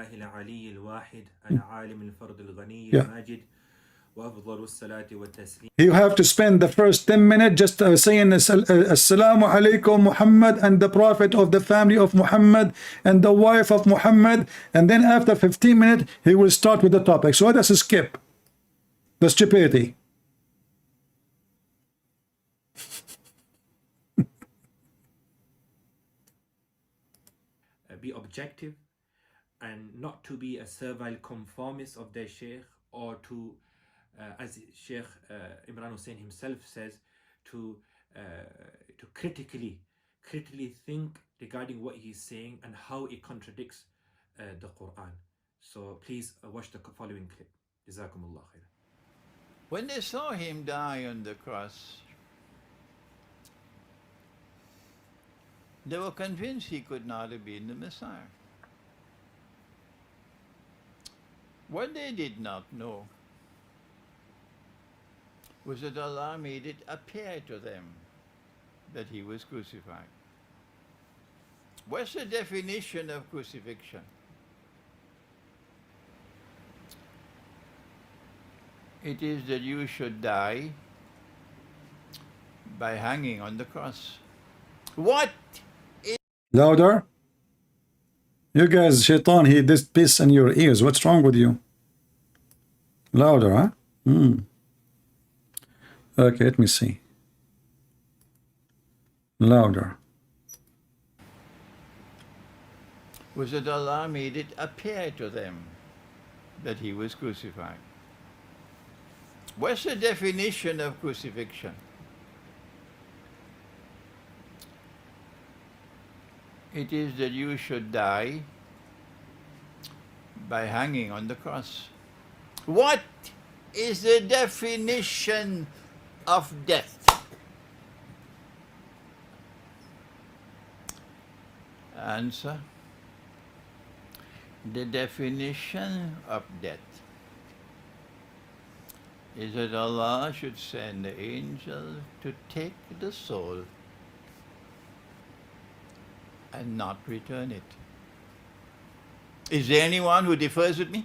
You have to spend the first 10 minutes just saying Assalamu alaikum Muhammad and the Prophet of the family of Muhammad and the wife of Muhammad, and then after 15 minutes he will start with the topic. So that's a skip. The stupidity. Be objective and not to be a servile conformist of their sheikh, or to as Sheikh Imran Hussein himself says, to critically think regarding what he's saying and how it contradicts the Quran. So please watch the following clip. Jazakumullah khair. When they saw him die on the cross, they were convinced he could not have been the Messiah. What they did not know was that Allah made it appear to them that he was crucified. What's the definition of crucifixion? It is that you should die by hanging on the cross. What is... Louder? You guys, Shaitan, he did piss in your ears. What's wrong with you? Louder, huh? Okay, let me see. Louder. Was that Allah made it appear to them that he was crucified. What's the definition of crucifixion? It is that you should die by hanging on the cross. What is the definition of death? Answer. The definition of death is that Allah should send the angel to take the soul and not return it. Is there anyone who differs with me?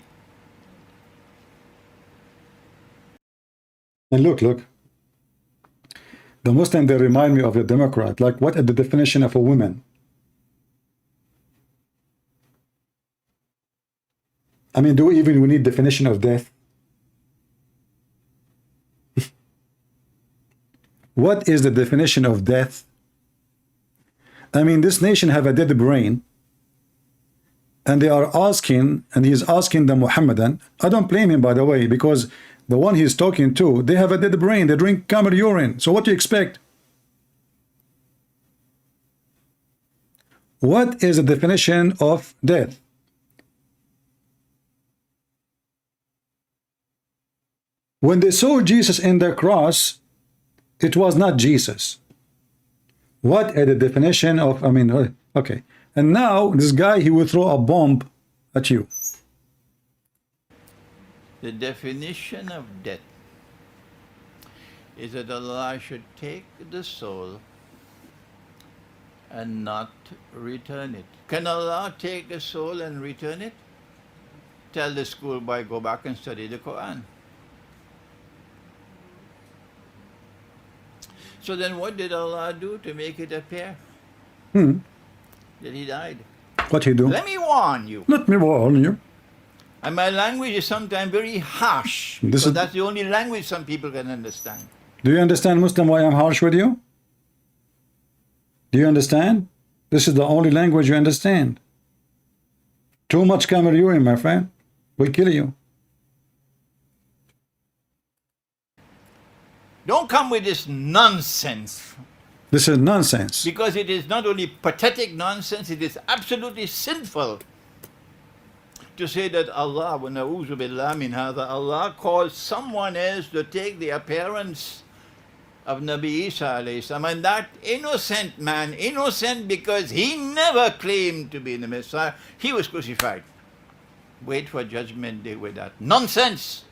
And look. The Muslim, they remind me of a Democrat. Like, what is the definition of a woman? I mean, do we need definition of death? What is the definition of death? I mean, this nation have a dead brain, and they are asking, and he's asking the Muhammadan. I don't blame him, by the way, because the one he's talking to, they have a dead brain. They drink camel urine. So what do you expect? What is the definition of death? When they saw Jesus in the cross, it was not Jesus. What is the definition of, I mean, okay. And now this guy, he will throw a bomb at you. The definition of death is that Allah should take the soul and not return it. Can Allah take the soul and return it? Tell the schoolboy, go back and study the Quran. So then what did Allah do to make it appear that he died? What he do? Let me warn you. Let me warn you. And my language is sometimes very harsh, because that's the only language some people can understand. Do you understand, Muslim, why I'm harsh with you? Do you understand? This is the only language you understand. Too much camel urine, my friend, will kill you. Don't come with this nonsense. This is nonsense. Because it is not only pathetic nonsense, it is absolutely sinful to say that Allah, wa na'udhu billah min hadha, Allah calls someone else to take the appearance of Nabi Isa alayhi salam, and that innocent man, innocent because he never claimed to be the Messiah, he was crucified. Wait for judgment day with that nonsense.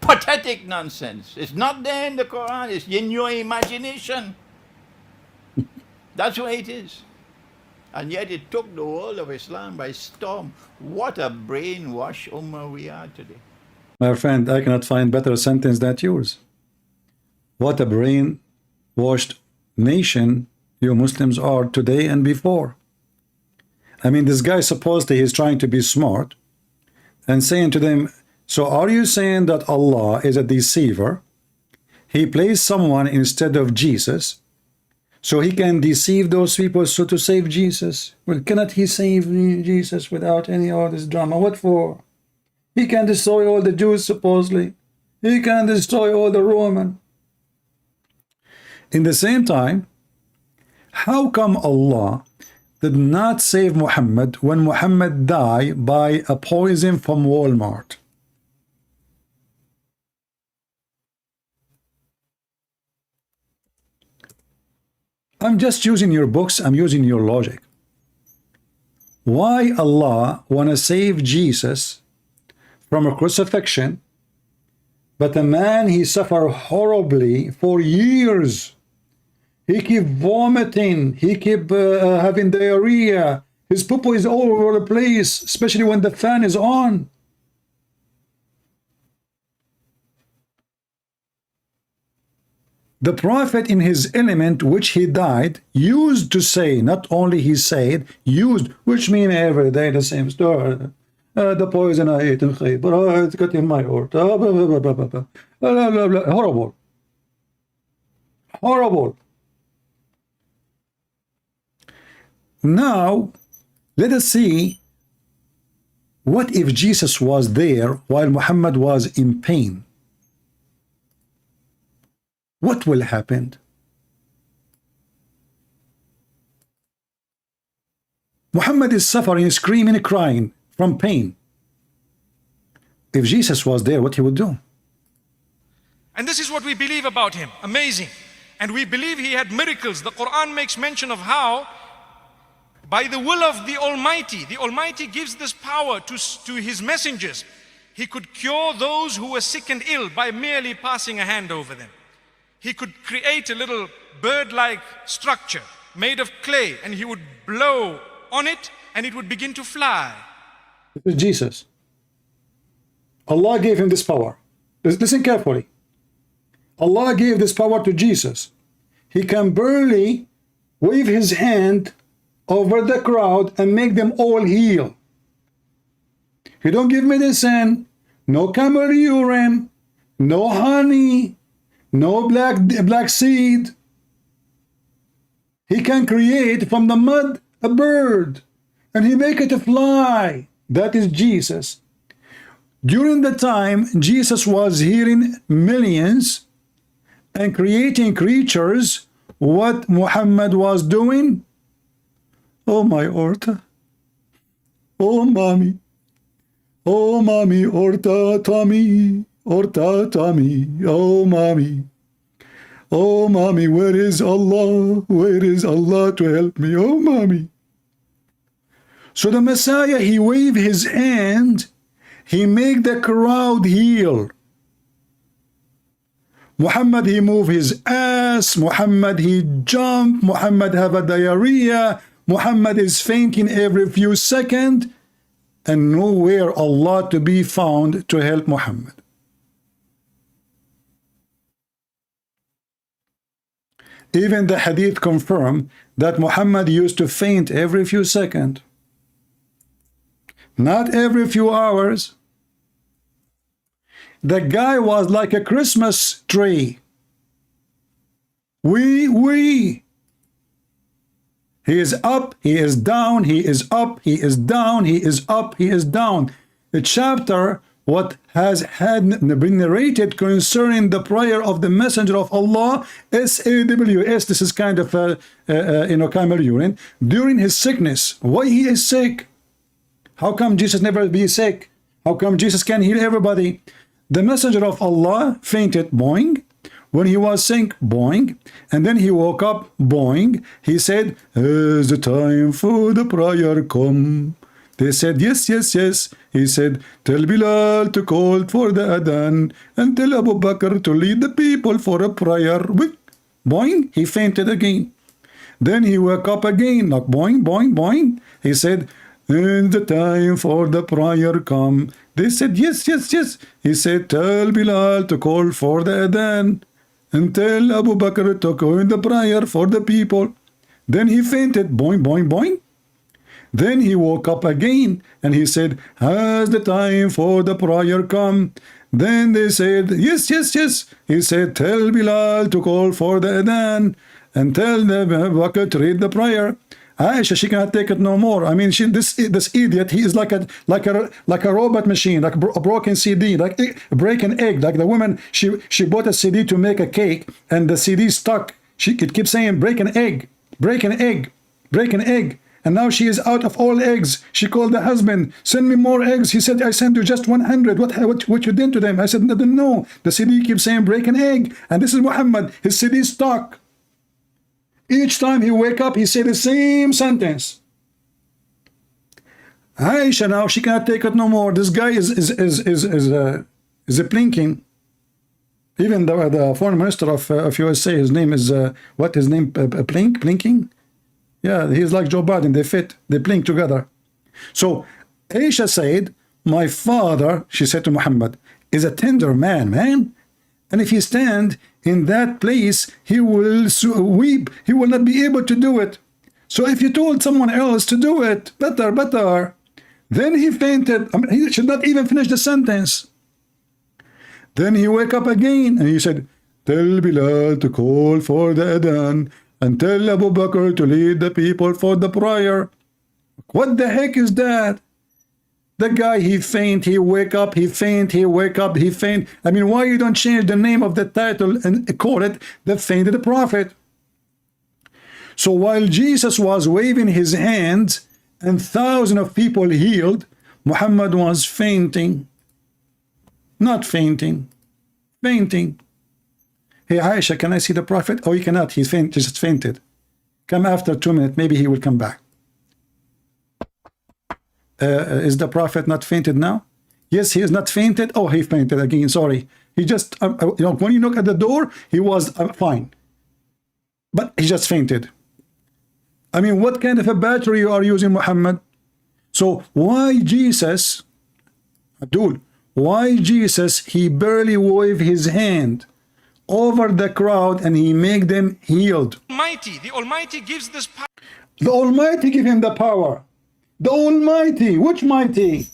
Pathetic nonsense. It's not there in the Quran, it's in your imagination. That's why it is. And yet it took the world of Islam by storm. What a brainwash ummah we are today. My friend, I cannot find better sentence than yours. What a brainwashed nation you Muslims are today and before. I mean, this guy supposedly is trying to be smart and saying to them, so are you saying that Allah is a deceiver? He placed someone instead of Jesus so he can deceive those people so to save Jesus. Well, cannot he save Jesus without any of this drama? What for? He can destroy all the Jews supposedly. He can destroy all the Roman. In the same time, how come Allah did not save Muhammad when Muhammad died by a poison from Walmart? I'm just using your books, I'm using your logic. Why Allah want to save Jesus from a crucifixion, but a man he suffered horribly for years? He keep vomiting, he keep having diarrhea, his poo is all over the place, especially when the fan is on. The Prophet in his element, which he died, used to say, not only he said, used, which mean every day the same story. The poison I ate in Khaybar, it's got in my heart. Horrible. Horrible. Now, let us see, what if Jesus was there while Muhammad was in pain? What will happen? Muhammad is suffering, screaming, crying from pain. If Jesus was there, what he would do? And this is what we believe about him. Amazing. And we believe he had miracles. The Quran makes mention of how, by the will of the Almighty gives this power to his messengers. He could cure those who were sick and ill by merely passing a hand over them. He could create a little bird-like structure made of clay, and he would blow on it and it would begin to fly. This is Jesus. Allah gave him this power. Listen carefully. Allah gave this power to Jesus. He can barely wave his hand over the crowd and make them all heal. He don't give medicine, no camel urine, no honey, no black seed. He can create from the mud a bird and he make it fly. That is Jesus. During the time Jesus was healing millions and creating creatures, what Muhammad was doing? Oh my orta. Oh mommy. Oh mommy, orta tummy. Orta tummy, oh mommy. Oh mommy, where is Allah? Where is Allah to help me? Oh mommy. So the Messiah, he waved his hand, he make the crowd heal. Muhammad, he move his ass. Muhammad, he jump. Muhammad have a diarrhea. Muhammad is fainting every few seconds, and nowhere Allah to be found to help Muhammad. Even the hadith confirm that Muhammad used to faint every few seconds. Not every few hours. The guy was like a Christmas tree. He is up, he is down, he is up, he is down, he is up, he is down. A chapter what has been narrated concerning the prayer of the Messenger of Allah, SAWS, this is kind of camel urine, during his sickness. Why he is sick? How come Jesus never be sick? How come Jesus can heal everybody? The Messenger of Allah fainted, boing. When he was sick, boing. And then he woke up, boing. He said, "Is the time for the prayer come?" They said, "Yes, yes, yes." He said, "Tell Bilal to call for the adhan and tell Abu Bakr to lead the people for a prayer." Boing, he fainted again. Then he woke up again, like boing, boing, boing. He said, "In the time for the prayer come." They said, "Yes, yes, yes." He said, "Tell Bilal to call for the adhan and tell Abu Bakr to go in the prayer for the people." Then he fainted, boing, boing, boing. Then he woke up again and he said, "Has the time for the prayer come?" Then they said, "Yes, yes, yes." He said, "Tell Bilal to call for the adhan and tell the Bakr to read the prayer." Aisha, she cannot take it no more. I mean, this idiot, he is like a robot machine, like a broken CD, like a breaking egg. Like the woman, she bought a CD to make a cake, and the CD stuck. It keeps saying, "Break an egg, break an egg, break an egg." And now she is out of all eggs. She called the husband, "Send me more eggs." He said, "I sent you just 100. What you did to them?" I said, "No." The CD keeps saying, "Break an egg." And this is Muhammad. His CD is stuck. Each time he wake up, he say the same sentence. Aisha now, she cannot take it no more. This guy is a blinking. Even the foreign minister of USA, his name is what? His name blinking. Yeah, he's like Joe Biden. They fit. They blink together. So Aisha said, "My father," she said to Muhammad, "is a tender man. And if he stand in that place, he will weep. He will not be able to do it. So if you told someone else to do it, better." Then he fainted. I mean, he should not even finish the sentence. Then he woke up again and he said, "Tell Bilal to call for the adhan and tell Abu Bakr to lead the people for the prayer." What the heck is that? The guy, he faint, he wake up, he faint, he wake up, he faint. I mean, why you don't change the name of the title and call it the fainted prophet? So while Jesus was waving his hands and thousands of people healed, Muhammad was fainting. Not fainting, fainting. "Hey Aisha, can I see the prophet?" "Oh, you cannot, he's just fainted. Come after 2 minutes, maybe he will come back." Is the prophet not fainted now? "Yes, he is not fainted." "Oh, he fainted again, sorry." He just, when you look at the door, he was fine. But he just fainted. I mean, what kind of a battery you are using, Muhammad? So why Jesus, Abdul, why Jesus, he barely waved his hand over the crowd and he make them healed? The Almighty gives this power. The Almighty give him the power. The Almighty, which mighty?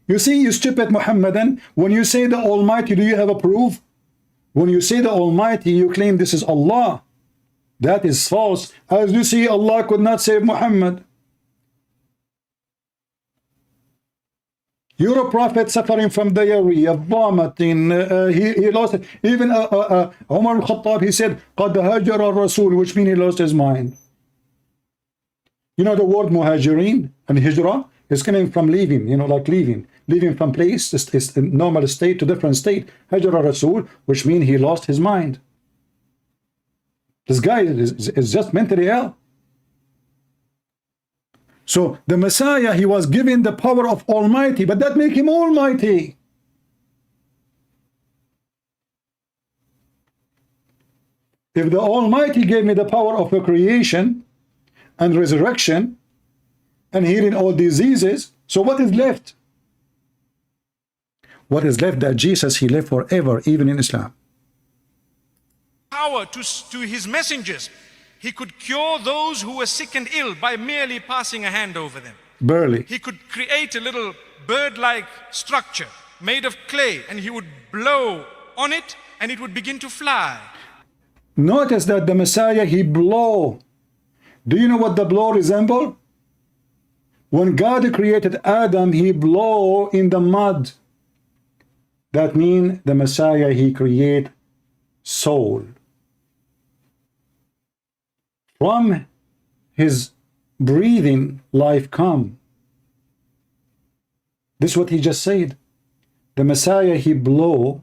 You see, you stupid Muhammadan, when you say the Almighty, do you have a proof? When you say the Almighty, you claim this is Allah. That is false. As you see, Allah could not save Muhammad. You're a prophet suffering from diarrhea, vomiting. He lost it. Even Umar al-Khattab, he said, "Qad hajara Rasul," which means he lost his mind. You know the word muhajirin and hijrah is coming from leaving, like leaving from place, is normal state to different state. Hajara Rasul, which means he lost his mind. This guy is just mentally ill. So the Messiah, he was given the power of Almighty, but that make him Almighty. If the Almighty gave me the power of a creation and resurrection and healing all diseases, so what is left? What is left? That Jesus, he lived forever, even in Islam. Power to his messengers. He could cure those who were sick and ill by merely passing a hand over them. Barely. He could create a little bird-like structure made of clay, and he would blow on it and it would begin to fly. Notice that the Messiah, he blow. Do you know what the blow resemble? When God created Adam, he blow in the mud. That means the Messiah, he create soul. From his breathing, life come. This is what he just said. The Messiah, he blow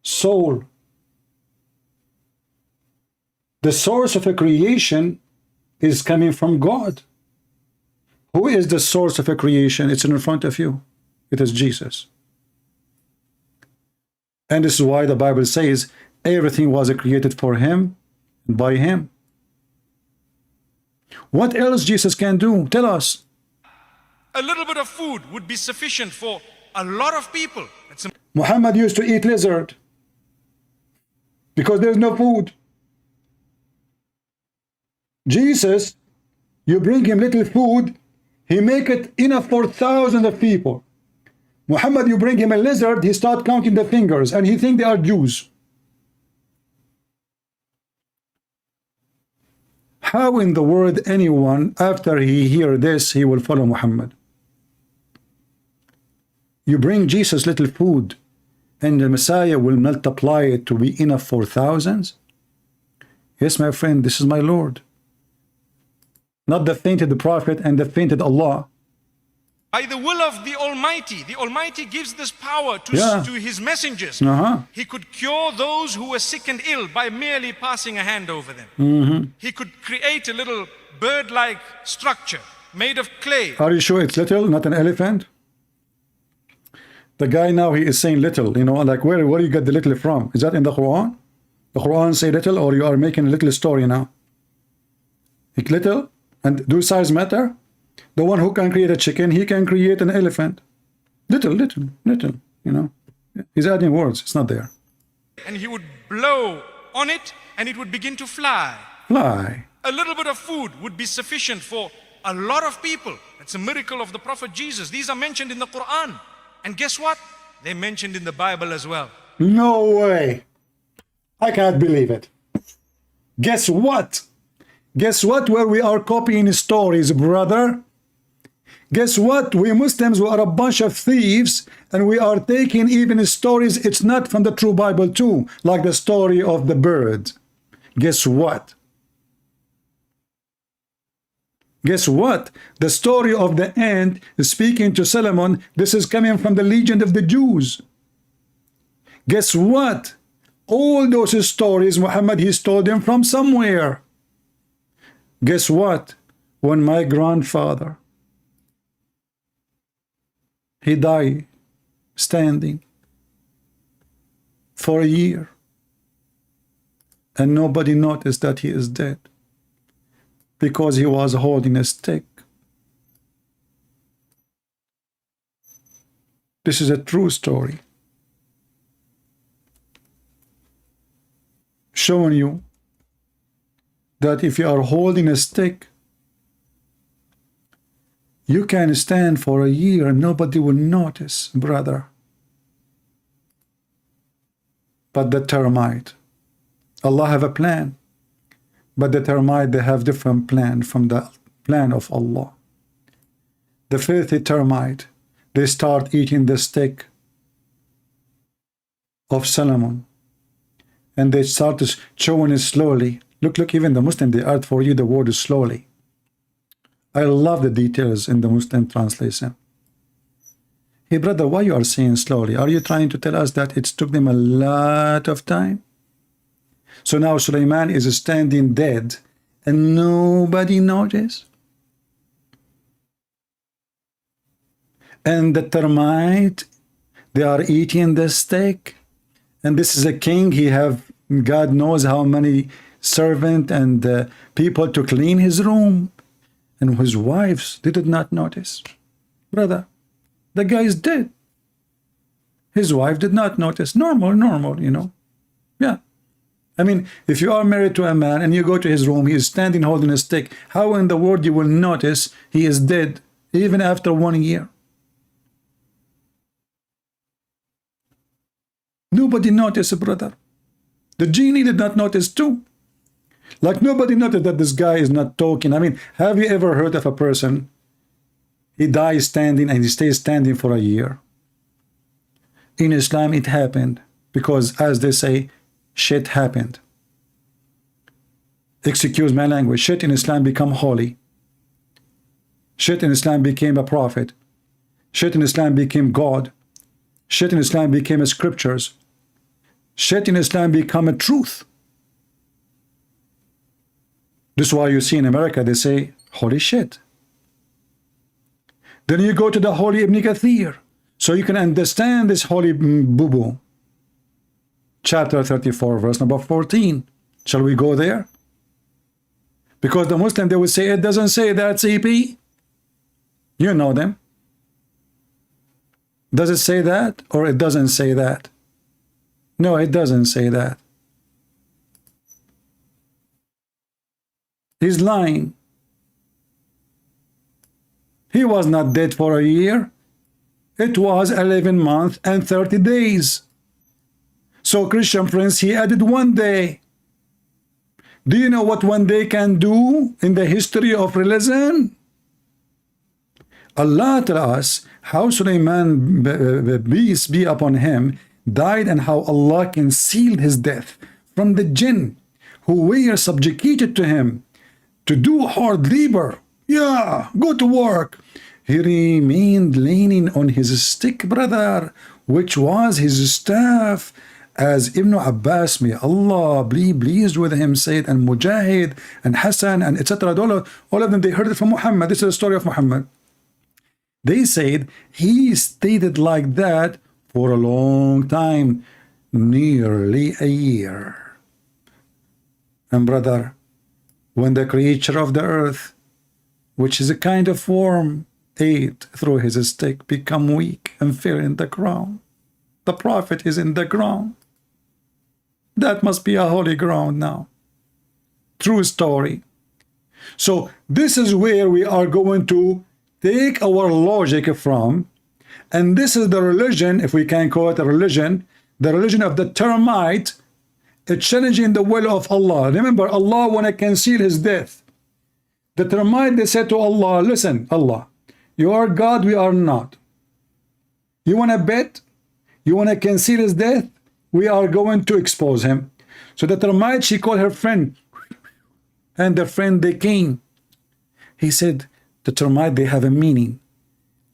soul. The source of a creation is coming from God. Who is the source of a creation? It's in front of you. It is Jesus. And this is why the Bible says everything was created for him and by him. What else Jesus can do? Tell us. A little bit of food would be sufficient for a lot of people. Muhammad used to eat lizard because there's no food. Jesus, you bring him little food, he make it enough for thousands of people. Muhammad, you bring him a lizard, he start counting the fingers and he think they are Jews. How in the world anyone, after he hear this, he will follow Muhammad? You bring Jesus little food and the Messiah will multiply it to be enough for thousands? Yes, my friend, this is my Lord. Not the fainted prophet and the fainted Allah. By the will of the Almighty gives this power to his messengers. He could cure those who were sick and ill by merely passing a hand over them. He could create a little bird-like structure made of clay. Are you sure it's little, not an elephant? The guy now, he is saying little, you know, like where you get the little from? Is that in the Quran? The Quran say little, or you are making a little story now? Like little? And do size matter? The one who can create a chicken, he can create an elephant. Little, you know. He's adding words, it's not there. And he would blow on it and it would begin to fly. Fly. A little bit of food would be sufficient for a lot of people. It's a miracle of the Prophet Jesus. These are mentioned in the Quran. And guess what? They're mentioned in the Bible as well. No way. I can't believe it. Guess what? Guess what? Where we are copying stories, brother. Guess what? We Muslims, we are a bunch of thieves and we are taking even stories. It's not from the true Bible too, like the story of the bird. Guess what? Guess what? The story of the ant speaking to Solomon, this is coming from the legend of the Jews. Guess what? All those stories, Muhammad, he stole them from somewhere. Guess what? When my grandfather, he died standing for a year and nobody noticed that he is dead because he was holding a stick. This is a true story showing you that if you are holding a stick, you can stand for a year and nobody will notice, brother. But the termite, Allah have a plan, but the termite, they have different plan from the plan of Allah. The filthy termite, they start eating the stick of Solomon and they start chewing it slowly. Look, even the Muslim, they add for you the word slowly. I love the details in the Muslim translation. Hey, brother, why you are saying slowly? Are you trying to tell us that it took them a lot of time? So now Sulaiman is standing dead and nobody noticed? And the termite, they are eating the steak. And this is a king, he have, God knows how many servant and people to clean his room. And his wives, they did not notice. Brother, the guy is dead. His wife did not notice. Normal, you know. Yeah. I mean, if you are married to a man and you go to his room, he is standing holding a stick, how in the world you will notice he is dead even after 1 year? Nobody noticed, brother. The genie did not notice too. Like nobody noted that this guy is not talking. I mean, have you ever heard of a person, he dies standing and he stays standing for a year? In Islam, it happened because, as they say, shit happened. Excuse my language. Shit in Islam become holy. Shit in Islam became a prophet. Shit in Islam became God. Shit in Islam became a scriptures. Shit in Islam become a truth. This is why you see in America, they say, holy shit. Then you go to the holy Ibn Kathir, so you can understand this holy boo-boo. Chapter 34, verse number 14. Shall we go there? Because the Muslim, they would say, it doesn't say that, CP. You know them. Does it say that, or it doesn't say that? No, it doesn't say that. He's lying. He was not dead for a year. It was 11 months and 30 days. So Christian Prince, he added 1 day. Do you know what 1 day can do in the history of religion? Allah tells us how Sulaiman, peace be upon him, died and how Allah concealed his death from the jinn who were subjugated to him to do hard labor. Yeah, go to work. He remained leaning on his stick, brother, which was his staff, as Ibn Abbas, may Allah be pleased with him, said, and Mujahid and Hassan and etc. All of them, they heard it from Muhammad. This is the story of Muhammad. They said he stayed like that for a long time, nearly a year. And brother, when the creature of the earth, which is a kind of worm, ate through his stick, become weak and fell in the ground. The prophet is in the ground. That must be a holy ground now. True story. So this is where we are going to take our logic from, and this is the religion, if we can call it a religion, the religion of the termite, challenging the will of Allah. Remember, Allah want to conceal his death. The termite, they said to Allah, listen, Allah, you are God, we are not. You want to bet? You want to conceal his death? We are going to expose him. So the termite, she called her friend, and the friend, they came. He said, the termite, they have a meaning.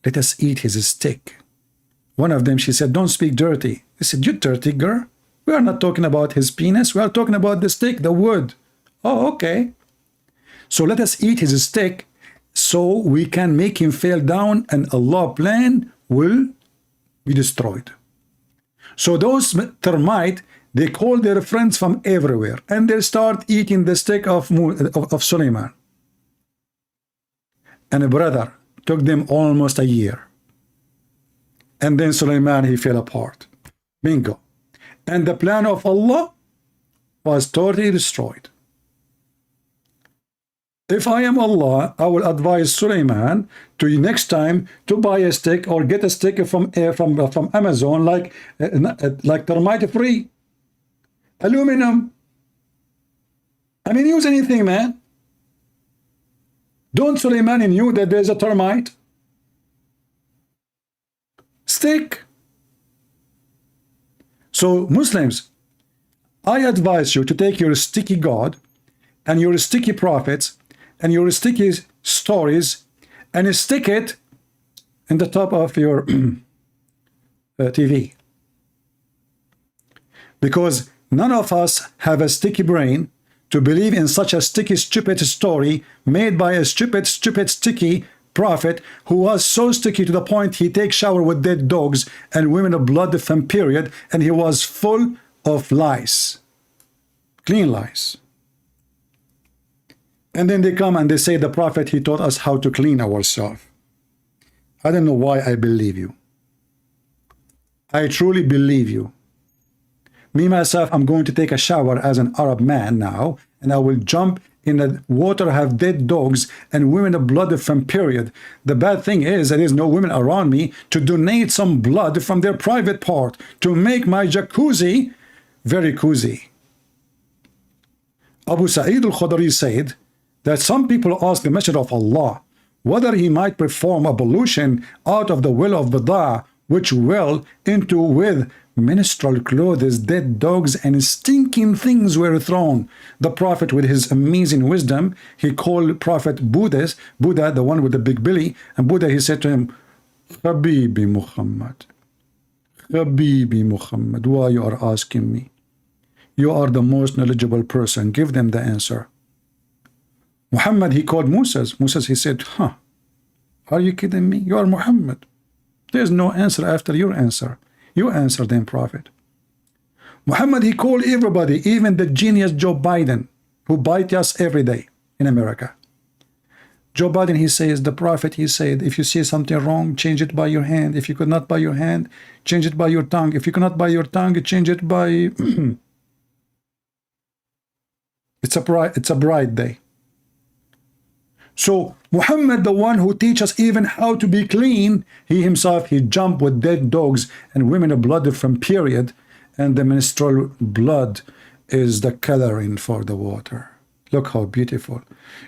Let us eat his stick. One of them, she said, don't speak dirty. He said, you dirty girl. We are not talking about his penis. We are talking about the stick, the wood. Oh, okay. So let us eat his stick so we can make him fall down and Allah's plan will be destroyed. So those termite, they call their friends from everywhere and they start eating the stick of Sulaiman. And a brother took them almost a year. And then Sulaiman, he fell apart. Bingo. And the plan of Allah was totally destroyed. If I am Allah, I will advise Sulaiman to next time to buy a stick or get a stick from Amazon, like termite free, aluminum. I mean, use anything, man. Don't Sulaiman knew that there's a termite stick? So Muslims, I advise you to take your sticky God and your sticky prophets and your sticky stories and stick it in the top of your TV. Because none of us have a sticky brain to believe in such a sticky, stupid story made by a stupid, sticky prophet who was so sticky to the point he takes shower with dead dogs and women of blood from period, and he was full of lies, clean lies. And then they come and they say the prophet, he taught us how to clean ourselves. I don't know why I believe you. I truly believe you. Me, myself, I'm going to take a shower as an Arab man now, and I will jump in the water, have dead dogs and women of blood from period. The bad thing is there is no women around me to donate some blood from their private part to make my jacuzzi very cozy. Abu Sa'id al-Khudri said that some people ask the Messenger of Allah whether he might perform ablution out of the well of Bida, which well into with menstrual clothes, dead dogs, and stinking things were thrown. The Prophet, with his amazing wisdom, he called Prophet Buddha, the one with the big belly, and Buddha, he said to him, Habibi Muhammad, Habibi Muhammad, why you are asking me? You are the most knowledgeable person. Give them the answer. Muhammad, he called Moses. Moses, he said, huh, are you kidding me? You are Muhammad. There's no answer after your answer. You answer them, Prophet. Muhammad, he called everybody, even the genius Joe Biden, who bites us every day in America. Joe Biden, he says, the Prophet, he said, if you see something wrong, change it by your hand. If you could not by your hand, change it by your tongue. If you cannot by your tongue, change it by... It's a bright day. So Muhammad, the one who teaches even how to be clean, he himself, he jumped with dead dogs and women blood from period, and the menstrual blood is the coloring for the water. Look how beautiful.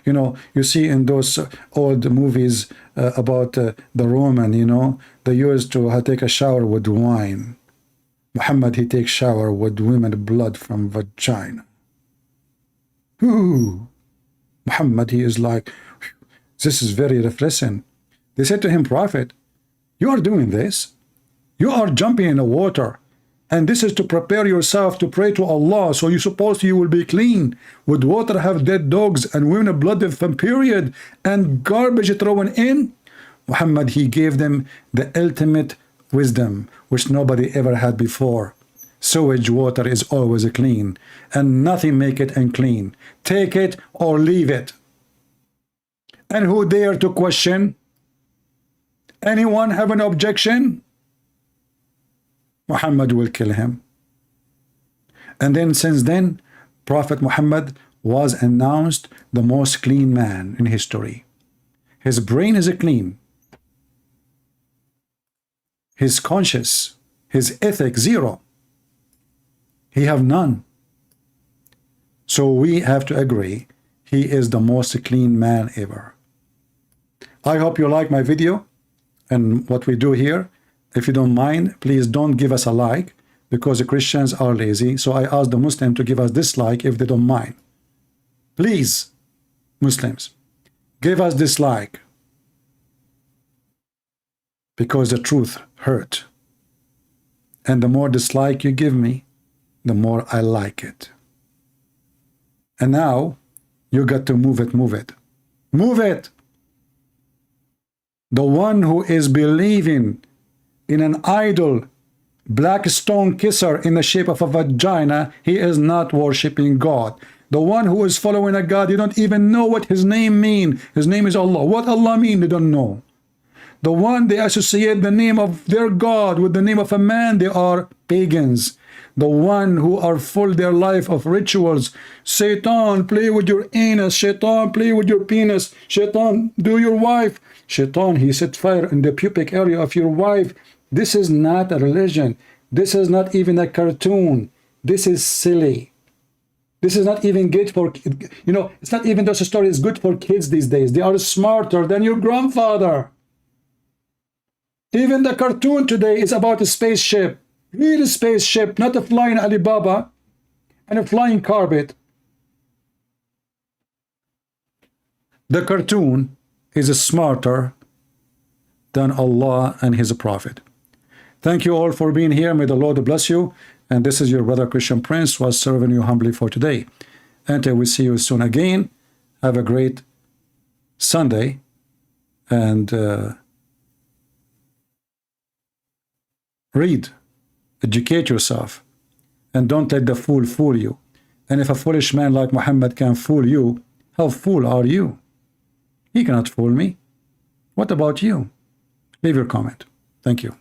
You know, you see in those old movies about the Roman, you know, they used to take a shower with wine. Muhammad, he takes shower with women blood from vagina. Ooh. Muhammad, he is like, this is very refreshing. They said to him, Prophet, you are doing this. You are jumping in the water. And this is to prepare yourself to pray to Allah. So you suppose you will be clean. Would water have dead dogs and women blood from period and garbage thrown in? Muhammad, he gave them the ultimate wisdom, which nobody ever had before. Sewage water is always clean, and nothing make it unclean. Take it or leave it. And who dare to question? Anyone have an objection? Muhammad will kill him. And then since then, Prophet Muhammad was announced the most clean man in history. His brain is clean. His conscience, his ethic, zero. He have none. So we have to agree he is the most clean man ever. I hope you like my video and what we do here. If you don't mind, please don't give us a like, because the Christians are lazy. So I ask the Muslim to give us dislike if they don't mind. Please, Muslims, give us dislike, because the truth hurt. And the more dislike you give me, the more I like it. And now you got to move it, move it. Move it! The one who is believing in an idol, black stone kisser in the shape of a vagina, he is not worshiping God. The one who is following a God, you don't even know what his name means. His name is Allah. What Allah means, they don't know. The one they associate the name of their God with the name of a man, they are pagans. The one who are full their life of rituals. Shaitan, play with your anus. Shaitan, play with your penis. Shaitan, do your wife. Shaitan, he set fire in the pubic area of your wife. This is not a religion. This is not even a cartoon. This is silly. This is not even good for, you know, it's not even just a story. It's good for kids these days. They are smarter than your grandfather. Even the cartoon today is about a spaceship. Real spaceship, not a flying Alibaba and a flying carpet. The cartoon is smarter than Allah and his prophet. Thank you all for being here. May the Lord bless you. And this is your brother Christian Prince, was serving you humbly for today. Until we see you soon again, have a great Sunday, and read, educate yourself, and don't let the fool fool you. And if a foolish man like Muhammad can fool you, how fool are you? He cannot fool me. What about you? Leave your comment. Thank you.